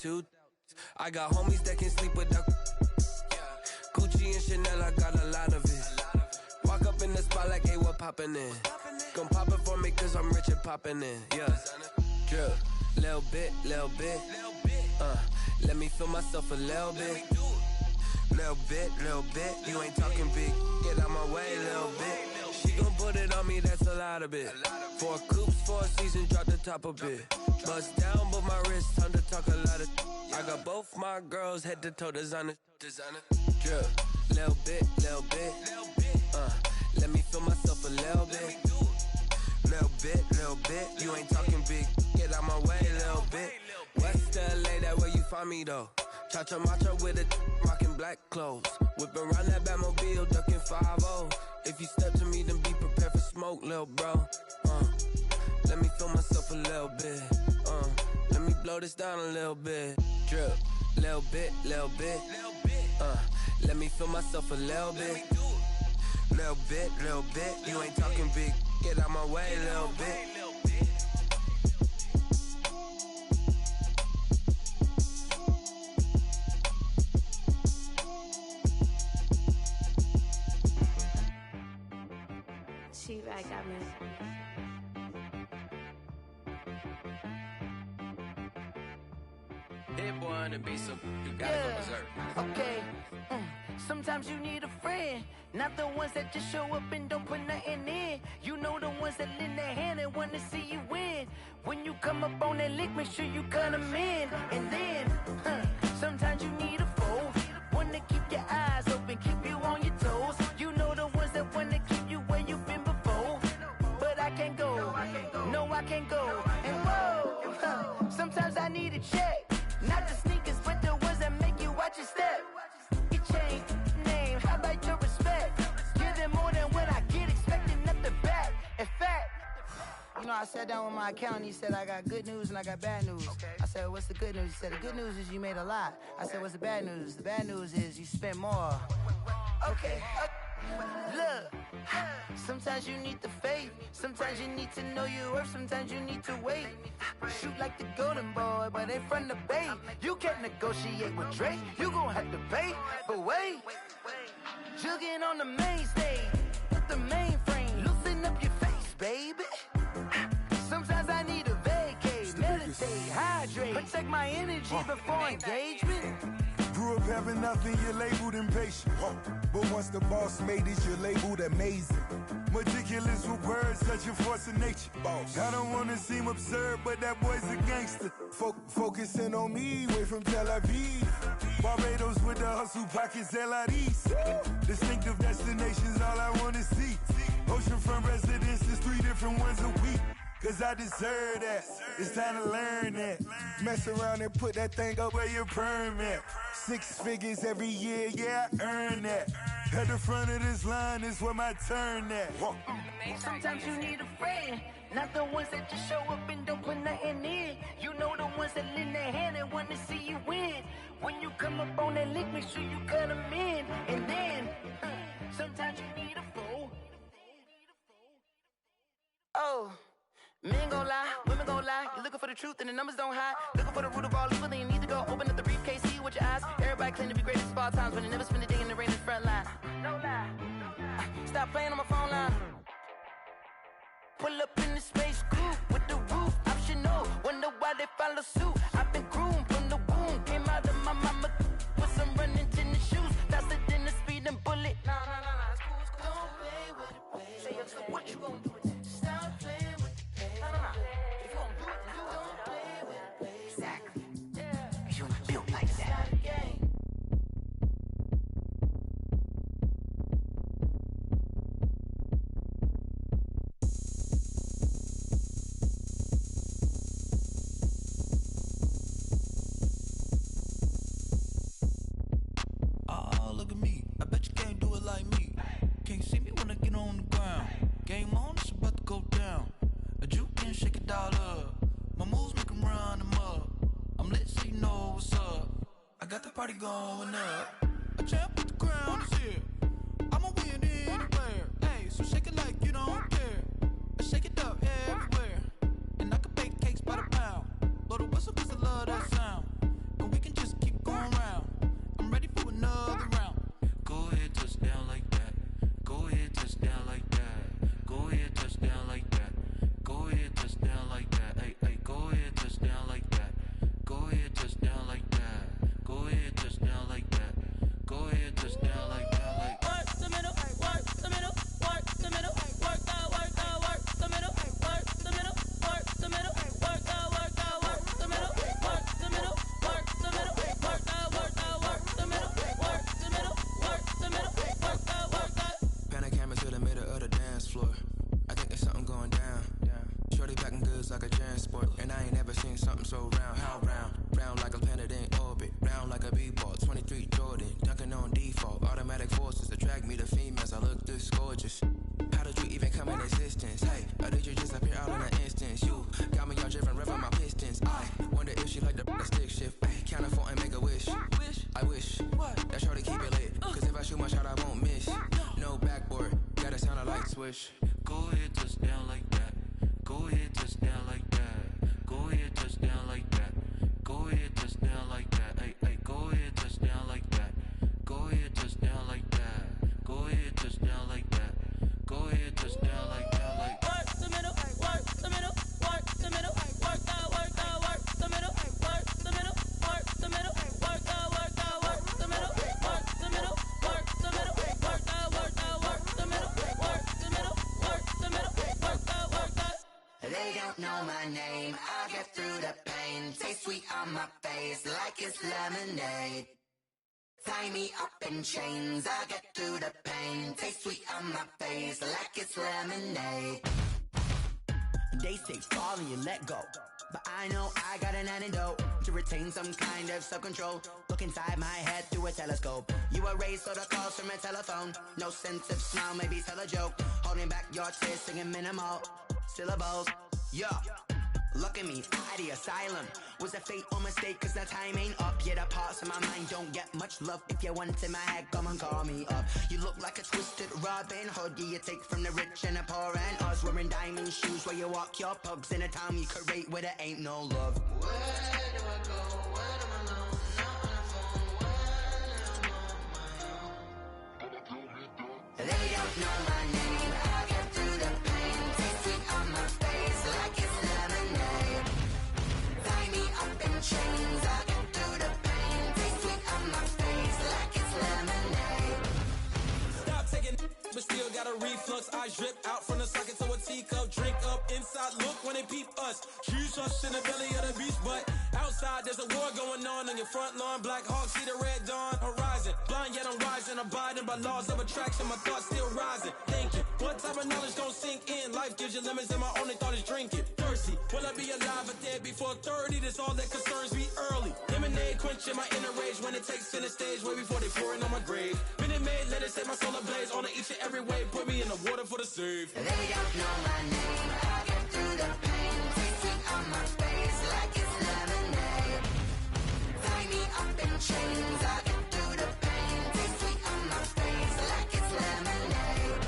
2. I got homies that can sleep without. Gucci and Chanel, I got a lot of it. Walk up in the spot like, hey, what poppin' in? Gon' pop it for me cause I'm rich and poppin' in. Yeah, drip, little bit. Let me feel myself a little bit. Little bit, you ain't talking big. Get out my way, little bit. She gon' put it on me, that's a lot of it. 4 coupes, 4 seasons, drop the top a bit. Bust down, but my wrist, time to talk a lot of. I got both my girls, head to toe designer. Drip, little bit. Let me feel myself a little bit. Little bit, you ain't talking big. Get out my way, little bit. West LA, that where you find me though. Cha-cha matcha with a rockin' black clothes. Whip around that Batmobile, ducking 5-0. If you step to me, then be prepared for smoke, lil' bro. Let me feel myself a little bit. Let me blow this down a little bit. Drip, little bit. Let me feel myself a little bit. Little bit, you ain't talking big. Get out my way, little bit. She-Rag got me. Hit boy on the beat, so you gotta go berserk. Okay. Sometimes you need a friend, not the ones that just show up and don't put nothing in. You know the ones that lend their hand and wanna see you win. When you come up on that lick, make sure you cut them in. And then, sometimes you need a foe, one to keep your eyes open, keep you on your toes. You know the ones that wanna keep you where you've been before. But I can't go, no I can't go. And whoa, sometimes I need a check, not the sneakers, but the ones that make you watch your step. Your chain, name, how about your respect? Give them more than what I get, expecting nothing back. In fact, you know, I sat down with my accountant, he said, I got good news and I got bad news. I said, what's the good news? He said, the good news is you made a lot. I said, what's the bad news? The bad news is you spent more. Okay. Look, sometimes you need the faith, sometimes you need to know your worth, sometimes you need to wait. Shoot like the golden boy, but they from the bay. You can't negotiate with Drake, you gon' have to pay. But wait, jugging on the main stage, with the mainframe, loosen up your face, baby. Sometimes I need a vacate, meditate, hydrate, protect my energy before engagement. Grew up having nothing, you're labeled impatient. But once the boss made it, you're labeled amazing. Meticulous with words, such a force of nature. I don't wanna seem absurd, but that boy's a gangster. Focusing on me, way from Tel Aviv. Barbados with the hustle pockets, LIDs. Distinctive destinations, all I wanna see. Oceanfront residences, 3 different ones a week. Cause I deserve that, it's time to learn that. Mess around and put that thing up where your permit. 6 figures every year, yeah, I earn that. At the front of this line is where my turn at. Sometimes you need a friend, not the ones that just show up and don't put nothing in. You know the ones that lend their hand and wanna see you win. When you come up on that lick, make sure you cut them in. And then, sometimes you need a foe. Oh. Men gon' lie, women gon' lie. You're looking for the truth and the numbers don't hide. Looking for the root of all evil, then you need to go open up the briefcase, see with your eyes. Everybody claim to be greatest of all times, but they never spend a day in the rain in the front line. No lie. Stop playing on my phone line. Pull up in the space coupe with the roof optional. Wonder why they follow suit. I've been groomed from the womb. Came out of my mama with some running tennis shoes. Faster than the speeding bullet. Nah, it's cool, it's cool. Don't play with it, baby. Say up, so what you gon' do with it? Stop playing with it. If you don't do it, then don't play with it, baby. Exactly. Yeah. Cause you're not built like that. Oh, look at me. I bet you can't do it like me. Can't see me when I get on the ground. Game on, it's about to go down. A juke and shake it all up. My moves make 'em run them up. I'm lit so you know what's up. I got the party going up. A champ with the crown is here. I'ma win anywhere. Hey, so shake it like you don't care. I shake it up everywhere. And I can bake cakes by the pound. Blow the whistle 'cause I love that sound. wish. Go ahead, touch down like that. Go ahead, touch down like that. Go ahead, touch down like that. Go ahead, touch down like that. Hey, hey, go ahead, touch down like that. Go ahead, touch down like that. Go ahead, touch down like that. Go ahead, touch down like that. Like work the middle, work the middle, work the middle, work the middle, work the middle, work the middle, work the middle, work the middle, work the middle, work the middle, work the middle, work the middle, work the. They don't know my name. I get through the pain. Taste sweet on my face like it's lemonade. Tie me up in chains. I get through the pain. Taste sweet on my face like it's lemonade. They say fall and you let go, but I know I got an antidote to retain some kind of self-control. Look inside my head through a telescope. You were raised so the calls from a telephone. No sense of smile, maybe tell a joke. Holding back your tears, singing minimal syllables. Yeah, look at me, out the asylum. Was a fate or mistake, cause the time ain't up. Yeah, the parts of my mind don't get much love. If you want in my head, come and call me up. You look like a twisted Robin Hood. Yeah, you take from the rich and the poor and us. Wearing diamond shoes where you walk your pugs in a town you create where there ain't no love. Where do I go? When am I alone? Not on the phone. When I'm on my own. They don't know my name. I get through the pain. Taste sweet on my face like it's lemonade. Tie me up in chains. I get through the pain. Taste sweet on my face like it's lemonade. Stop taking, but still got a reflux. Eyes drip out from the socket to a teacup. Drink up inside, look when they peep us. Choose us in the belly of the beast, but outside there's a war going on your front lawn. Black Hawk, see the red dawn horizon. Blind yet I'm rising, abiding by laws of attraction. My thoughts still rising, thinking, what type of knowledge gon' sink in? Life gives you limits and my only thought is drinking. Thirsty, will I be alive or dead before 30? That's all that concerns me early. Lemonade quenching my inner rage when it takes center stage way before they pouring on my grave. Minute Maid, let it set my soul ablaze on each and every way. Put me in the water for the save. They don't know my name. I get through the pain. Taste sweet on my face like it's lemonade. Tie me up in chains. I get through the pain. Taste sweet on my face like it's lemonade.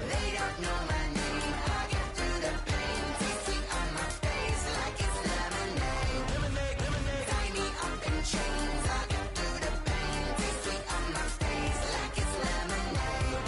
They don't know my name. I get through the pain. Taste sweet on my face like it's lemonade. Lemonade, lemonade. Tie me up in chains. I get through the pain. Taste sweet on my face like it's lemonade.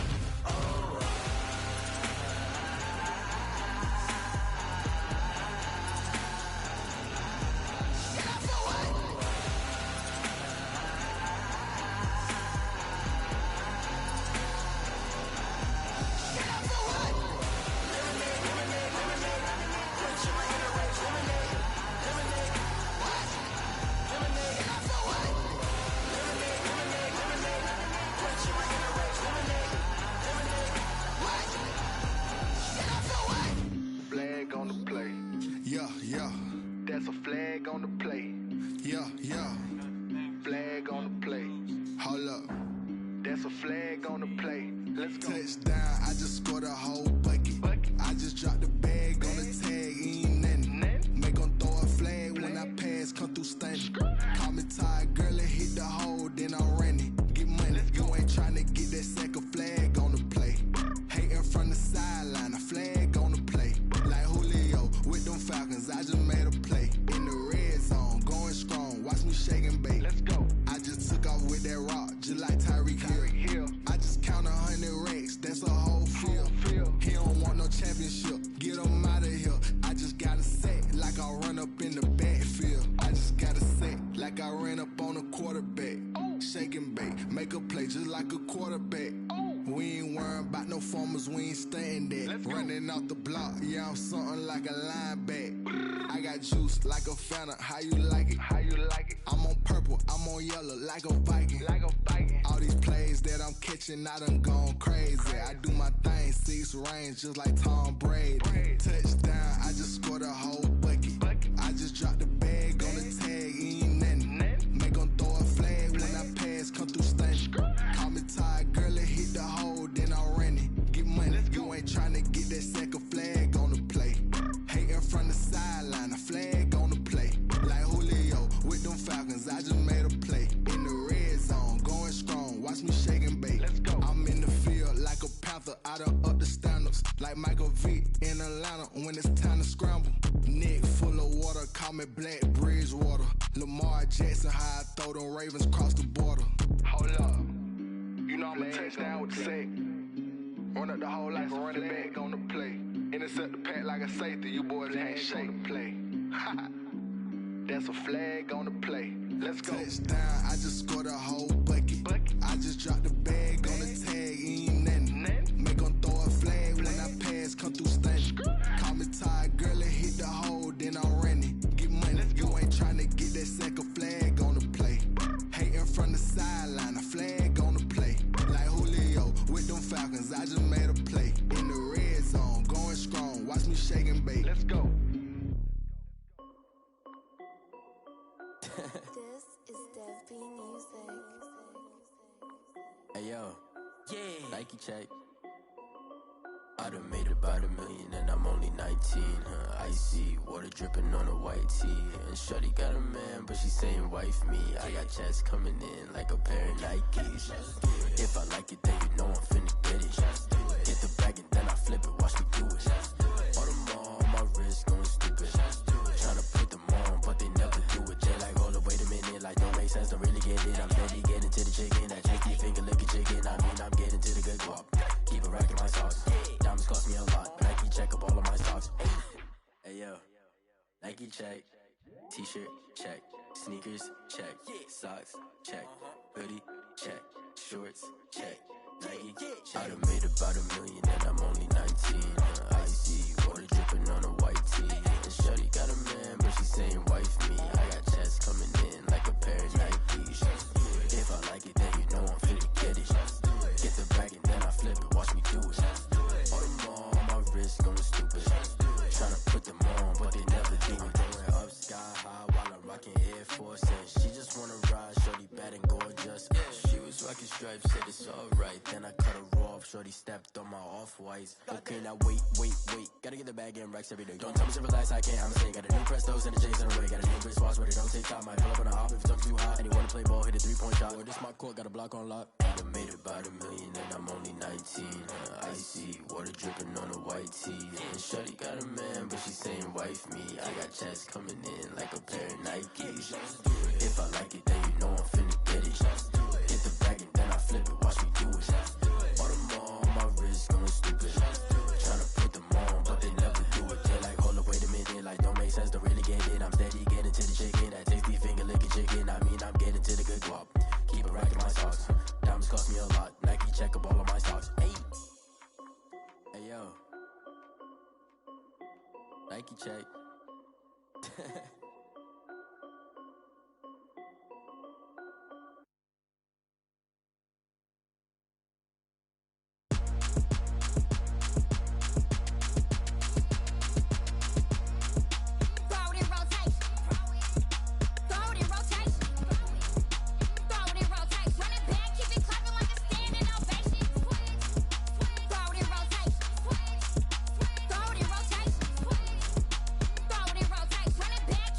Flag on the play. Yeah, yeah, That's a flag on the play. yeah, yeah. Flag on the play. Hold up. That's a flag on the play. Let's go. Touchdown, I just scored a whole bucket. I just dropped the bag on the tag, ain't nothing. Make 'em throw a flag when I pass, come through stunning. Call me tired, girl, and hit the hole, then I'm running. Get money, you ain't tryna get that second flag on the play. Hating from the sideline, a flag on the play. Like Julio with them Falcons, I just made a play. In the red zone, going strong, watch me shake and bake. Let's go. I just took off with that rock, just like Tyreek Hill. I just count 100 racks, that's a whole field. He don't want no championship, get him out of here. I just got a set, like I run up in the backfield. I just got a set, like I ran up on a quarterback. Shake and bake, make a play just like a quarterback. We ain't worrying about no formers, we ain't staying there. Running off the block, yeah, I'm something like a lineback. I got juice like a Fanta, how you like it? How you like it? I'm on purple, I'm on yellow, like a Viking. Like a Viking. All these plays that I'm catching, I done gone crazy. I do my thing, 6 range, just like Tom Brady. Touchdown, I just scored a whole bucket. I just dropped the bag on the tag, ain't nothing. Make 'em throw a flag when I pass, come through stunning. Call me tired, girl, and hit the hole, then I'm running. Get money, you ain't tryna get that second flag on the play. Hating from the sideline, a flag on the play. Like Julio with them Falcons, I just made a play. In the red zone, going strong, watch me shake and bake. Let's go. I'm in the field like a panther, I done up the standard. Jackson, how I throw them Ravens cross the border. Hold up. You know I'm a touchdown with the sack. Run up the hole like a running back on the play. Intercept the pack like a safety. You boys can't shake the play. That's a flag on the play. Let's go. Touchdown, I just scored a whole bucket. I just dropped the bag on the tag, ain't nothing. Make 'em throw a flag when I pass, come through stunning. Call me tired, girl, and hit the hole, then I'm running. Get money, you ain't tryna get that second flag on the play. Hating from the sideline, a flag on the play. Like Julio with them Falcons, I just made a play. In the red zone, going strong, watch me shake and bake. Let's go. This is Dev B Music. Hey yo, yeah, Nike check. I done made about $1 million and I'm only 19. Icy water dripping on a white tee. And shorty got a man, but she saying wife me. I got checks coming in like a pair of Nikes. If I like it, then you know I'm finna get it. Get the bag and then I flip it, watch me do it. All them all on my wrist going stupid. Tryna put them on, but they never do it. They like, hold up, wait a minute, like don't make sense, don't really get it. I'm steady getting to the chicken, that tricky finger licking chicken. I mean, I'm getting to the good guap. Keep it racking my sauce. Diamonds cost me a lot. Nike check up all of my stocks. Hey yo, Nike check. T-shirt check. Sneakers check. Socks check. Hoodie check. Shorts check. Nike. I done made about $1 million and I'm only 19. Icy water dripping on a white tee. And shorty got a man, but she saying wife me. I got checks coming in like a pair of Nikes. If I like it, then you know I'm finna get it. Get the bag and then I flip it, watch me do it. All them all on my wrist going stupid. Tryna put them on, but they never do it. Throwing up sky high while I'm rocking Air Force. And she just wanna ride, shorty bad and gorgeous. She was rocking stripes, said it's alright. Then I cut her off, shorty stepped on my off-whites. Okay, now wait. Gotta get the bag and racks every day. Don't tell me to relax, I can't, I'm saying. Got a new Prestos and a J's on the way. Got a new Chris Foss, but it don't take time. Might pull up on a hop if it talks too hot. And you wanna play ball, hit a 3-point shot. Or this my court, got a block on lock. I done made about $1 million and I'm only 19. Icy water dripping on a white tee. And shorty got a man, but she saying wife me. I got checks coming in like a pair of Nikes. If I like it, then you know I'm finna get it. Hit the bag and then I flip it, watch me do it. All them all on my wrist going stupid. Tryna put them on, but they never do it. They like, hold up, wait a minute, like don't make sense, don't really get it. I'm steady getting to the chicken, that tasty finger licking chicken. I mean, I'm getting to the good guap. Keep it racking my socks. Diamonds cost me a lot. Nike check up all of my stocks. Hey yo, Nike check. Back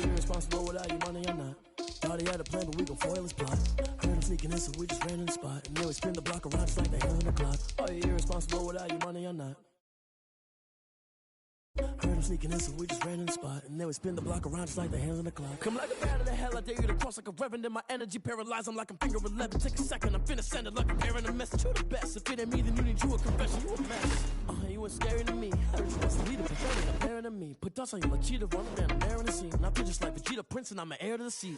you irresponsible without your money or not? Thought he had a plan, but we gon' foil his plot. Heard him sneaking in, so we just ran in the spot. And then we spin the block around just like the hands on the clock. Are you irresponsible without your money or not? Heard him sneaking in, so we just ran in the spot. And then we spin the block around just like the hands on the clock. Come like a bat of the hell, I dare you to cross like a reverend. In my energy paralyzed, I'm like I'm finger 11. Take a second, I'm finna send it like I'm airing a message. You the best, if it ain't me, then you need you a confession. You a mess. You ain't scary to me. Heard you was a leader, pathetic, I'm bearing to me. Put dust on you like cheetah, running down, I'm airing the scene. And I feel just like Vegeta Prince, and I'm an heir to the seat.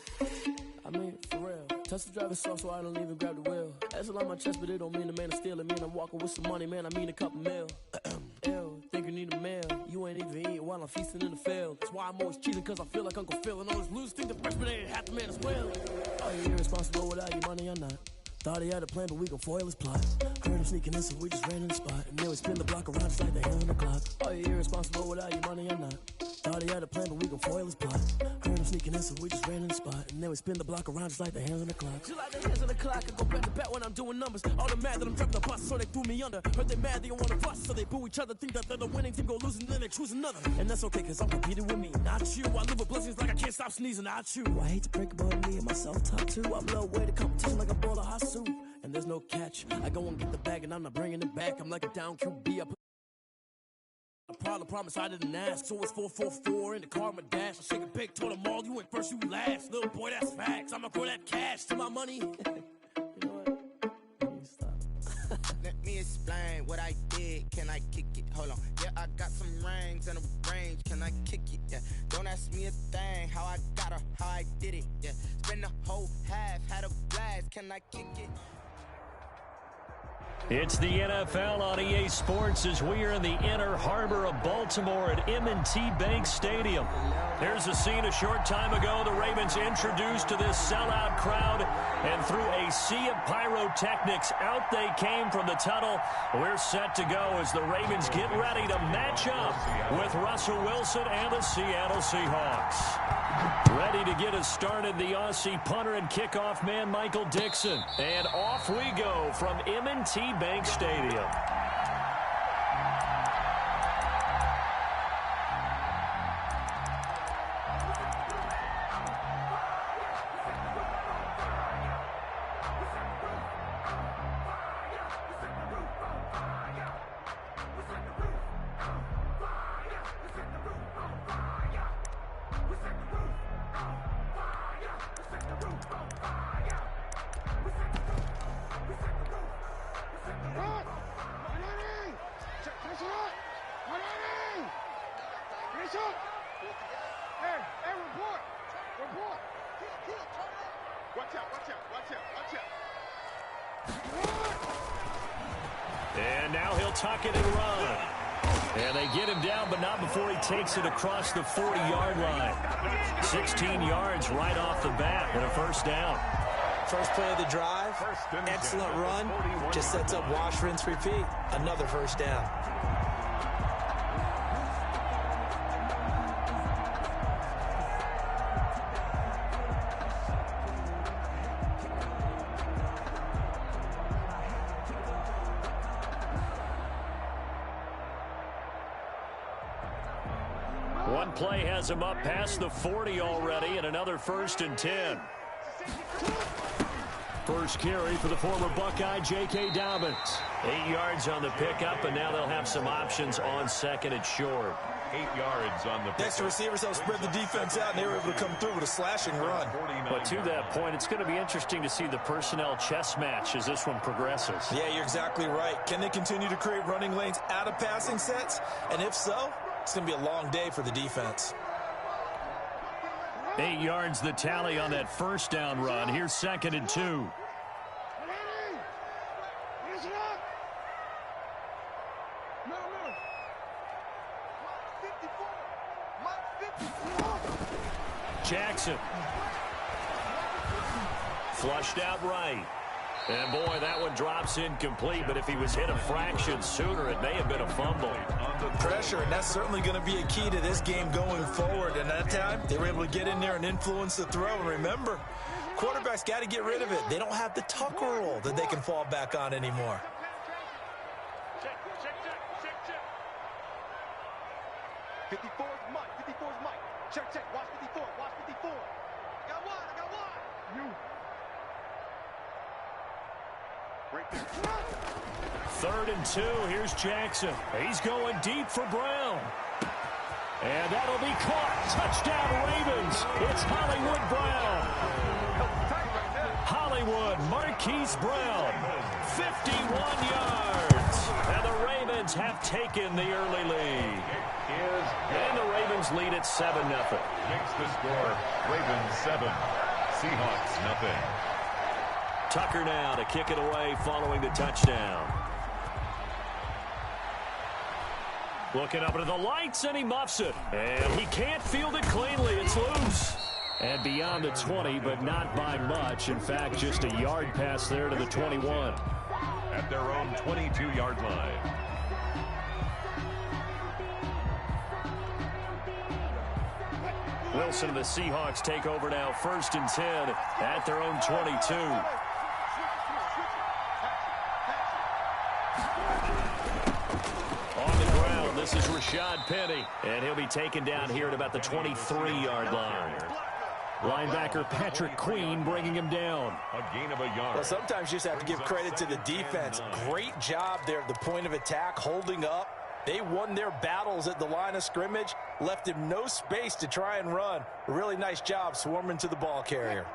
I mean, for real. Touch the driver's soft, so I don't even grab the wheel. That's on my chest, but it don't mean the man is stealing. Mean I'm walking with some money, man, I mean a couple mil. Ew, think you need a meal. You ain't even eating while I'm feasting in the field. That's why I'm always cheating, cause I feel like Uncle Phil. And all this lose think the freshman ain't half the man as well. Are you irresponsible without your money or not? Thought he had a plan, but we gon' foil his plot. Heard him sneaking in, so we just ran in the spot. And then we spin the block around just like the hands on the clock. Are you irresponsible without your money or not? Thought he had a plan, but we gon' foil his plot. Heard him sneaking in, so we just ran in the spot. And then we spin the block around just like the hands on the clock. Just like the hands on the clock, I go back to back when I'm doing numbers. All the mad that I'm driving the bus, so they threw me under. Heard they mad, they don't wanna fuss, so they boo each other. Think that they're the winning team, go losing, then they choose another. And that's okay, cause I'm competing with me, not you. I live with blessings like I can't stop sneezing, not you. I hate to break about me and my self-talk too. I blow away the competition like a ball of hot soup. And there's no catch. I go and get the bag and I'm not bringing it back. I'm like a down QB. I put a problem, promise I didn't ask. So it's 444 in the car, my dash. I shake a big, told them all, you went first, you last. Little boy, that's facts. I'ma grow that cash to my money. You know what? Let me stop. Let me explain what I did. Can I kick it? Hold on. Yeah, I got some rings and a range. Can I kick it? Yeah. Don't ask me a thing. How I got her, how I did it. Yeah. Spend the whole half, had a blast. Can I kick it? It's the NFL on EA Sports as we are in the inner harbor of Baltimore at M&T Bank Stadium. Here's a scene a short time ago. The Ravens introduced to this sellout crowd, and through a sea of pyrotechnics, out they came from the tunnel. We're set to go as the Ravens get ready to match up with Russell Wilson and the Seattle Seahawks. Ready to get us started, the Aussie punter and kickoff man, Michael Dixon. And off we go from M&T Bank Stadium. And now he'll tuck it and run. And they get him down, but not before he takes it across the 40-yard line. 16 yards right off the bat and a first down. First play of the drive, excellent run, just sets up wash, rinse, repeat. Another first down. One play has him up past the 40 already, and another 1st and 10. First carry for the former Buckeye, J.K. Dobbins. 8 yards on the pickup, and now they'll have some options on second and short. 8 yards on the pickup. Next receivers help spread the defense out, and they were able to come through with a slashing run. But to that point, it's going to be interesting to see the personnel chess match as this one progresses. Yeah, you're exactly right. Can they continue to create running lanes out of passing sets? And if so, it's going to be a long day for the defense. 8 yards the tally on that first down run. Here's 2nd and 2. Jackson. Flushed out right. And boy, that one drops incomplete, but if he was hit a fraction sooner, it may have been a fumble. Pressure, and that's certainly going to be a key to this game going forward. And that time, they were able to get in there and influence the throw. And remember, quarterbacks got to get rid of it. They don't have the Tucker rule that they can fall back on anymore. 54's Mike. 54's Mike. Check, check. Watch 54. Watch 54. I got one. I got one. You. Right there. 3rd and 2. Here's Jackson. He's going deep for Brown. And that'll be caught. Touchdown, Ravens. It's Hollywood Brown. Hollywood Marquise Brown. 51 yards. And the Ravens have taken the early lead. And the Ravens lead at 7-0. Makes the score. Ravens 7. Seahawks 0. Tucker now to kick it away following the touchdown. Looking up into the lights, and he muffs it. And he can't field it cleanly. It's loose. And beyond the 20, but not by much. In fact, just a yard pass there to the 21. At their own 22-yard line. Wilson and the Seahawks take over now, 1st and 10 at their own 22. This is Rashad Penny, and he'll be taken down here at about the 23-yard line. Linebacker Patrick Queen bringing him down. A gain of a yard. Well, sometimes you just have to give credit to the defense. Great job there at the point of attack, holding up. They won their battles at the line of scrimmage, left him no space to try and run. A really nice job swarming to the ball carrier.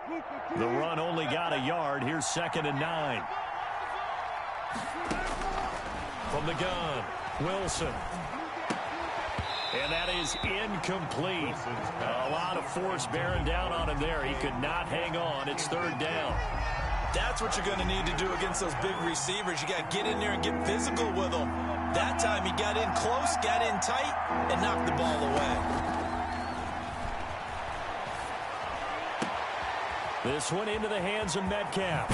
The run only got a yard. Here's 2nd and 9. From the gun, Wilson. And that is incomplete. A lot of force bearing down on him there. He could not hang on. It's 3rd down. That's what you're going to need to do against those big receivers. You got to get in there and get physical with them. That time he got in close, got in tight, and knocked the ball away. This one into the hands of Metcalf.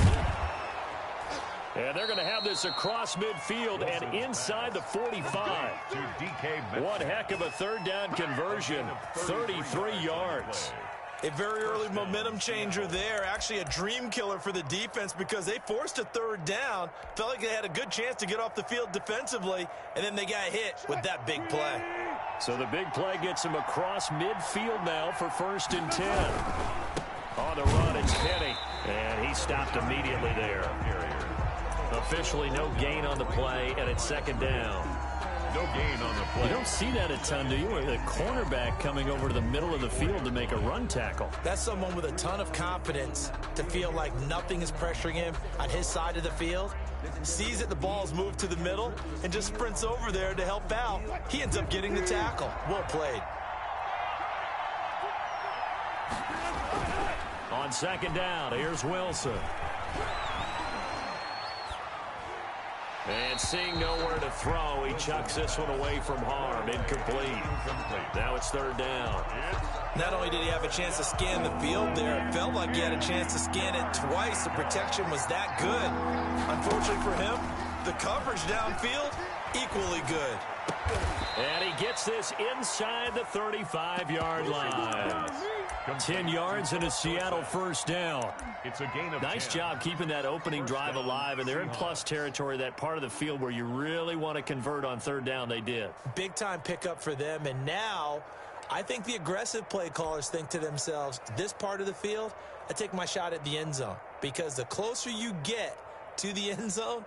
And they're going to have this across midfield and inside the 45. One heck of a 3rd down conversion, 33 yards. A very early momentum changer there. Actually a dream killer for the defense because they forced a 3rd down. Felt like they had a good chance to get off the field defensively, and then they got hit with that big play. So the big play gets him across midfield now for 1st and 10. On the run, it's Penny, and he stopped immediately there. Officially no gain on the play, and it's 2nd down. No gain on the play. You don't see that a ton, do you? A cornerback coming over to the middle of the field to make a run tackle. That's someone with a ton of confidence to feel like nothing is pressuring him on his side of the field. Sees that the ball's moved to the middle and just sprints over there to help out. He ends up getting the tackle. Well played. On 2nd down, here's Wilson. And seeing nowhere to throw, he chucks this one away from harm. Incomplete. Now it's 3rd down. Not only did he have a chance to scan the field there, it felt like he had a chance to scan it twice. The protection was that good. Unfortunately for him, the coverage downfield, equally good. And he gets this inside the 35-yard line. 10 yards and a Seattle 1st down. It's a gain of nice 10. job keeping that opening drive alive, and they're in plus territory, that part of the field where you really want to convert on 3rd down. They did. Big-time pickup for them, and now I think the aggressive play callers think to themselves, this part of the field, I take my shot at the end zone, because the closer you get to the end zone,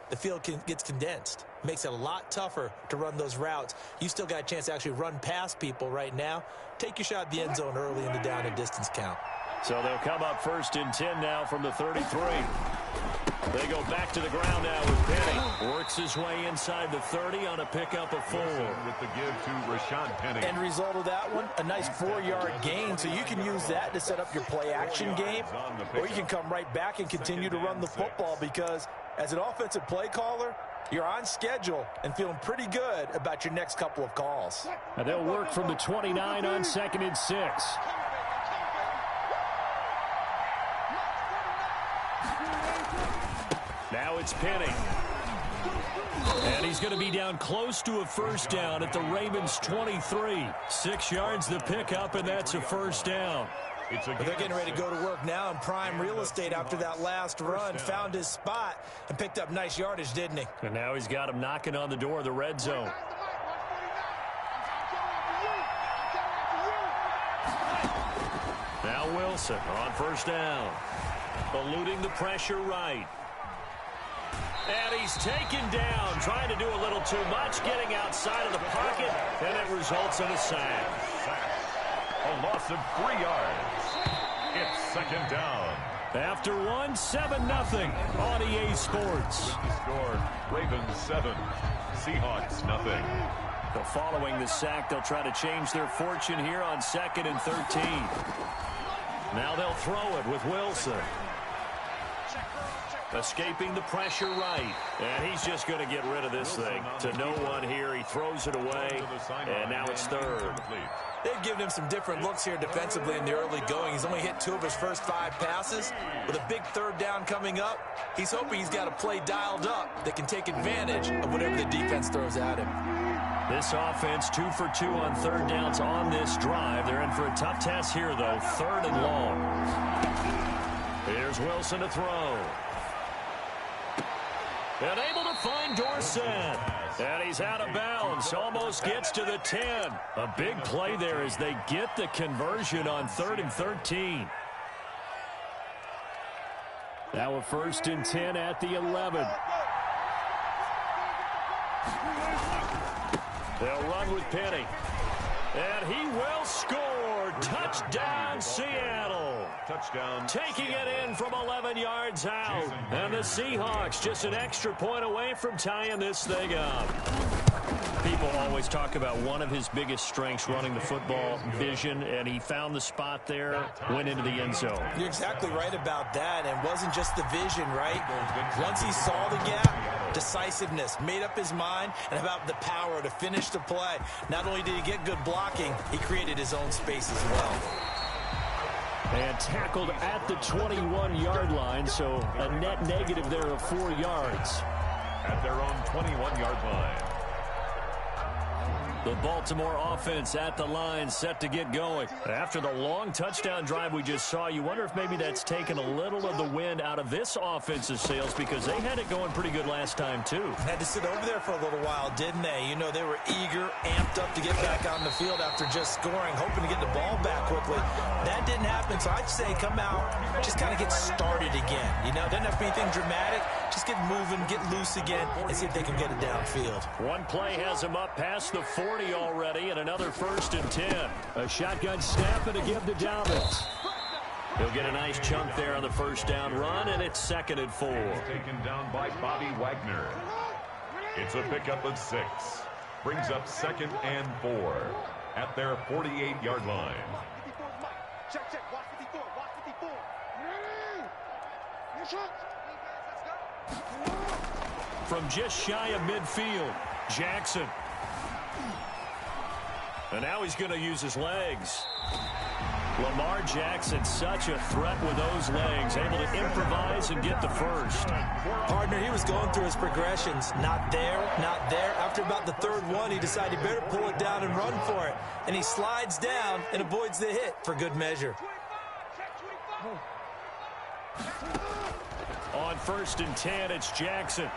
the field gets condensed. Makes it a lot tougher to run those routes. You still got a chance to actually run past people right now. Take your shot at the end zone early in the down and distance count. So they'll come up 1st and 10 now from the 33. They go back to the ground now with Penny. Works his way inside the 30 on a pickup of 4. With the give to Rashad Penny. End result of that one, a nice 4-yard gain. So you can use that to set up your play action game. Or you can come right back and continue to run the football because as an offensive play caller, you're on schedule and feeling pretty good about your next couple of calls. And they'll work from the 29 on 2nd and 6. Now it's Penny. And he's going to be down close to a 1st down at the Ravens 23. 6 yards the pickup, and that's a 1st down. But they're getting ready to go to work now in prime real estate after that last run. Found his spot and picked up nice yardage, didn't he? And now he's got him knocking on the door of the red zone. Now Wilson on first down. Eluding the pressure right. And he's taken down, trying to do a little too much, getting outside of the pocket, and it results in a sack. A loss of 3 yards. It's second down. After 7-0 on EA Sports. With the score, Ravens 7, Seahawks nothing. So following the sack, they'll try to change their fortune here on 2nd and 13. Now they'll throw it with Wilson. Escaping the pressure right. And he's just going to get rid of this thing. To no one here. He throws it away. And now it's third. They've given him some different looks here defensively in the early going. He's only hit 2 of his first 5 passes. With a big third down coming up, he's hoping he's got a play dialed up that can take advantage of whatever the defense throws at him. This offense 2 for 2 on third downs on this drive. They're in for a tough test here, though. 3rd and long. Here's Wilson to throw. And able to find Dorsett. And he's out of bounds. Almost gets to the 10. A big play there as they get the conversion on 3rd and 13. Now a 1st and 10 at the 11. They'll run with Penny. And he will score. Touchdown, Seattle. Touchdown. Taking it in from 11 yards out. And the Seahawks just an extra point away from tying this thing up. People always talk about one of his biggest strengths running the football, vision, and he found the spot there, went into the end zone. You're exactly right about that, and wasn't just the vision, right? Once he saw the gap, decisiveness, made up his mind, and about the power to finish the play. Not only did he get good blocking, he created his own space as well. And tackled at the 21-yard line, so a net negative there of 4 yards. At their own 21-yard line. The Baltimore offense at the line, set to get going. After the long touchdown drive we just saw, you wonder if maybe that's taken a little of the wind out of this offense's sails, because they had it going pretty good last time, too. Had to sit over there for a little while, didn't they? You know, they were eager, amped up to get back on the field after just scoring, hoping to get the ball back quickly. That didn't happen, so I'd say come out, just kind of get started again. You know, doesn't have to be anything dramatic. Just get moving, get loose again, and see if they can get it downfield. One play has them up past the 40 already, and another 1st and 10. A shotgun snap and a give to Dalvin. He'll get a nice chunk there on the first down run, and it's 2nd and 4. Taken down by Bobby Wagner. It's a pickup of 6. Brings up 2nd and 4 at their 48-yard line. Check, check. Watch 54. Watch 54. From just shy of midfield, Jackson. And now he's going to use his legs. Lamar Jackson, such a threat with those legs, able to improvise and get the first. Partner, he was going through his progressions. Not there, not there. After about the 3rd one, he decided he better pull it down and run for it. And he slides down and avoids the hit for good measure. On 1st and 10, it's Jackson.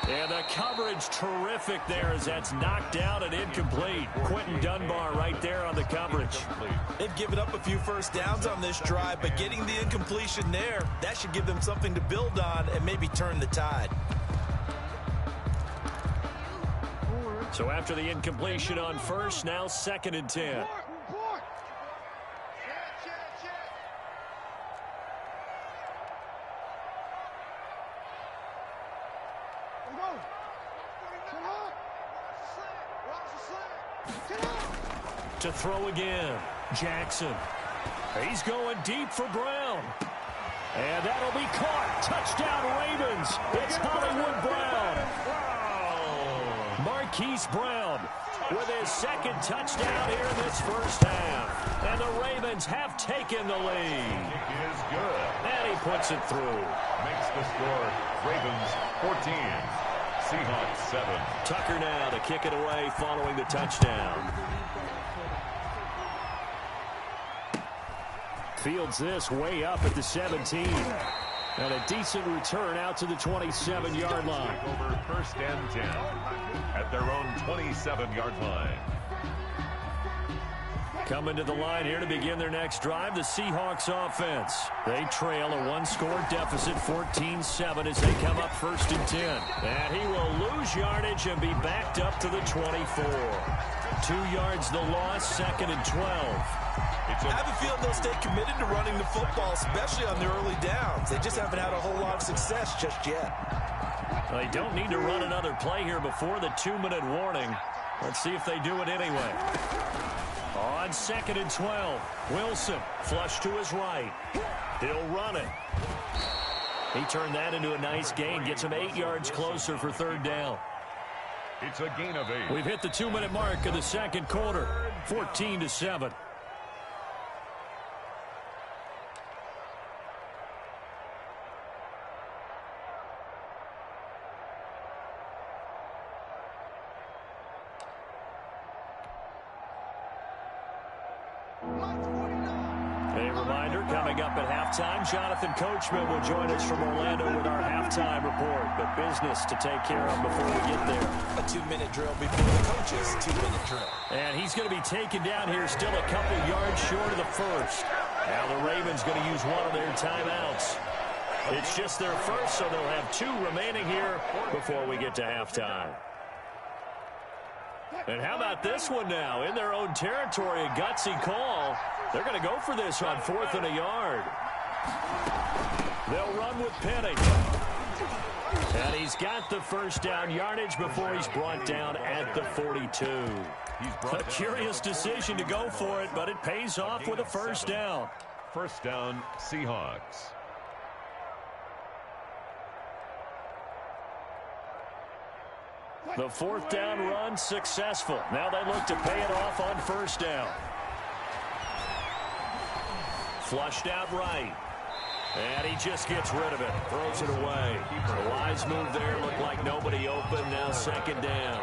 And the coverage terrific there as that's knocked down and incomplete. Quentin Dunbar right there on the coverage. They've given up a few first downs on this drive, but getting the incompletion there, that should give them something to build on and maybe turn the tide. So after the incompletion on 1st, now 2nd and 10. To throw again, Jackson. He's going deep for Brown. And that'll be caught. Touchdown, Ravens. It's Hollywood Brown. Marquise Brown with his 2nd touchdown here in this first half. And the Ravens have taken the lead. Kick is good. And he puts it through. Makes the score Ravens 14, Seahawks 7. Tucker now to kick it away following the touchdown. Fields this way up at the 17. And a decent return out to the 27-yard line. Over 1st and 10 at their own 27-yard line. Coming to the line here to begin their next drive, the Seahawks offense. They trail a one-score deficit, 14-7, as they come up 1st and 10. And he will lose yardage and be backed up to the 24. 2 yards the loss, 2nd and 12. I have a feeling they'll stay committed to running the football, especially on the early downs. They just haven't had a whole lot of success just yet. They don't need to run another play here before the 2-minute warning. Let's see if they do it anyway. On 2nd and 12, Wilson flush to his right. He'll run it. He turned that into a nice gain, gets him 8 yards closer for 3rd down. It's a gain of 8. We've hit the 2-minute mark of the 2nd quarter, 14-7. A reminder, coming up at halftime, Jonathan Coachman will join us from Orlando with our halftime report. But business to take care of before we get there. A 2-minute drill before the coach's 2-minute drill. And he's going to be taken down here still a couple yards short of the first. Now the Ravens going to use one of their timeouts. It's just their first, so they'll have 2 remaining here before we get to halftime. And how about this one now? In their own territory, a gutsy call. They're going to go for this on 4th and a yard. They'll run with Penny. And he's got the first down yardage before he's brought down at the 42. A curious decision to go for it, but it pays off with a first down. First down, Seahawks. The 4th down run successful. Now they look to pay it off on 1st down. Flushed out right. And he just gets rid of it. Throws it away. A wise move there. Looked like nobody open. Now 2nd down.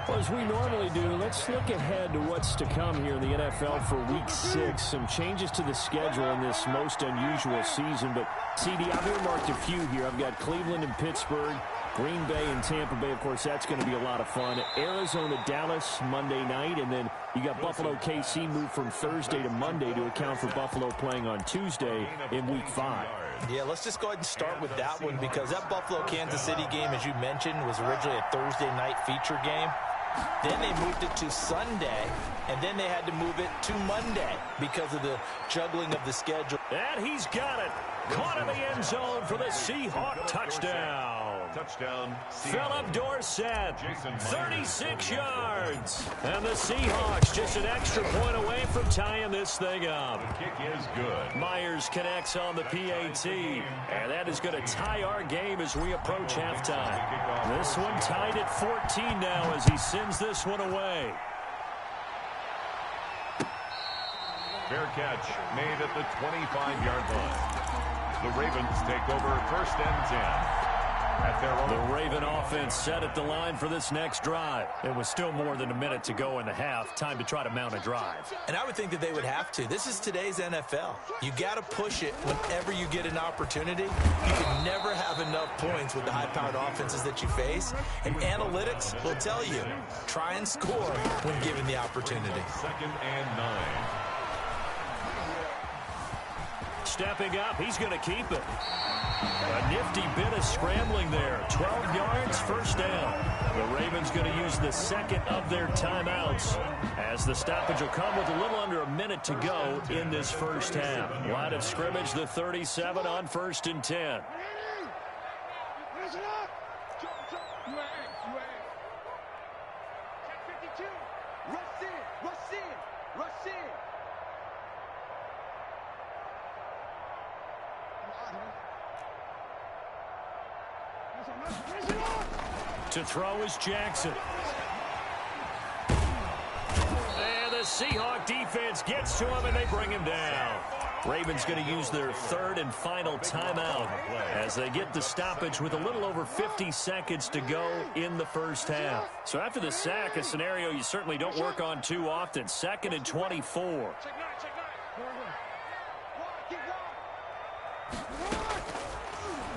Well, as we normally do, let's look ahead to what's to come here in the NFL for Week 6. Some changes to the schedule in this most unusual season. But, CD, I've earmarked a few here. I've got Cleveland and Pittsburgh, Green Bay and Tampa Bay. Of course, that's going to be a lot of fun. Arizona, Dallas, Monday night. And then you got Buffalo, KC moved from Thursday to Monday to account for Buffalo playing on Tuesday in Week 5. Yeah, let's just go ahead and start with that one because that Buffalo-Kansas City game, as you mentioned, was originally a Thursday night feature game. Then they moved it to Sunday, and then they had to move it to Monday because of the juggling of the schedule. And he's got it. Caught in the end zone for the Seahawk touchdown. Touchdown, Philip Dorsett, 36 yards. And the Seahawks just an extra point away from tying this thing up. The kick is good. Myers connects on the PAT. And that is going to tie our game as we approach halftime. This one tied at 14 now as he sends this one away. Fair catch made at the 25-yard line. The Ravens take over 1st and 10. At their own. The Raven offense set at the line for this next drive. It was still more than a minute to go in the half. Time to try to mount a drive. And I would think that they would have to. This is today's NFL. You got to push it whenever you get an opportunity. You can never have enough points with the high-powered offenses that you face. And analytics will tell you, try and score when given the opportunity. 2nd and 9. Stepping up, he's going to keep it. A nifty bit of scrambling there. 12 yards, 1st down. The Ravens going to use the 2nd of their timeouts as the stoppage will come with a little under a minute to go in this 1st half. Line of scrimmage, the 37 on 1st and 10. To throw is Jackson. And the Seahawk defense gets to him, and they bring him down. Ravens going to use their 3rd and final timeout as they get the stoppage with a little over 50 seconds to go in the 1st half. So after the sack, a scenario you certainly don't work on too often. 2nd and 24.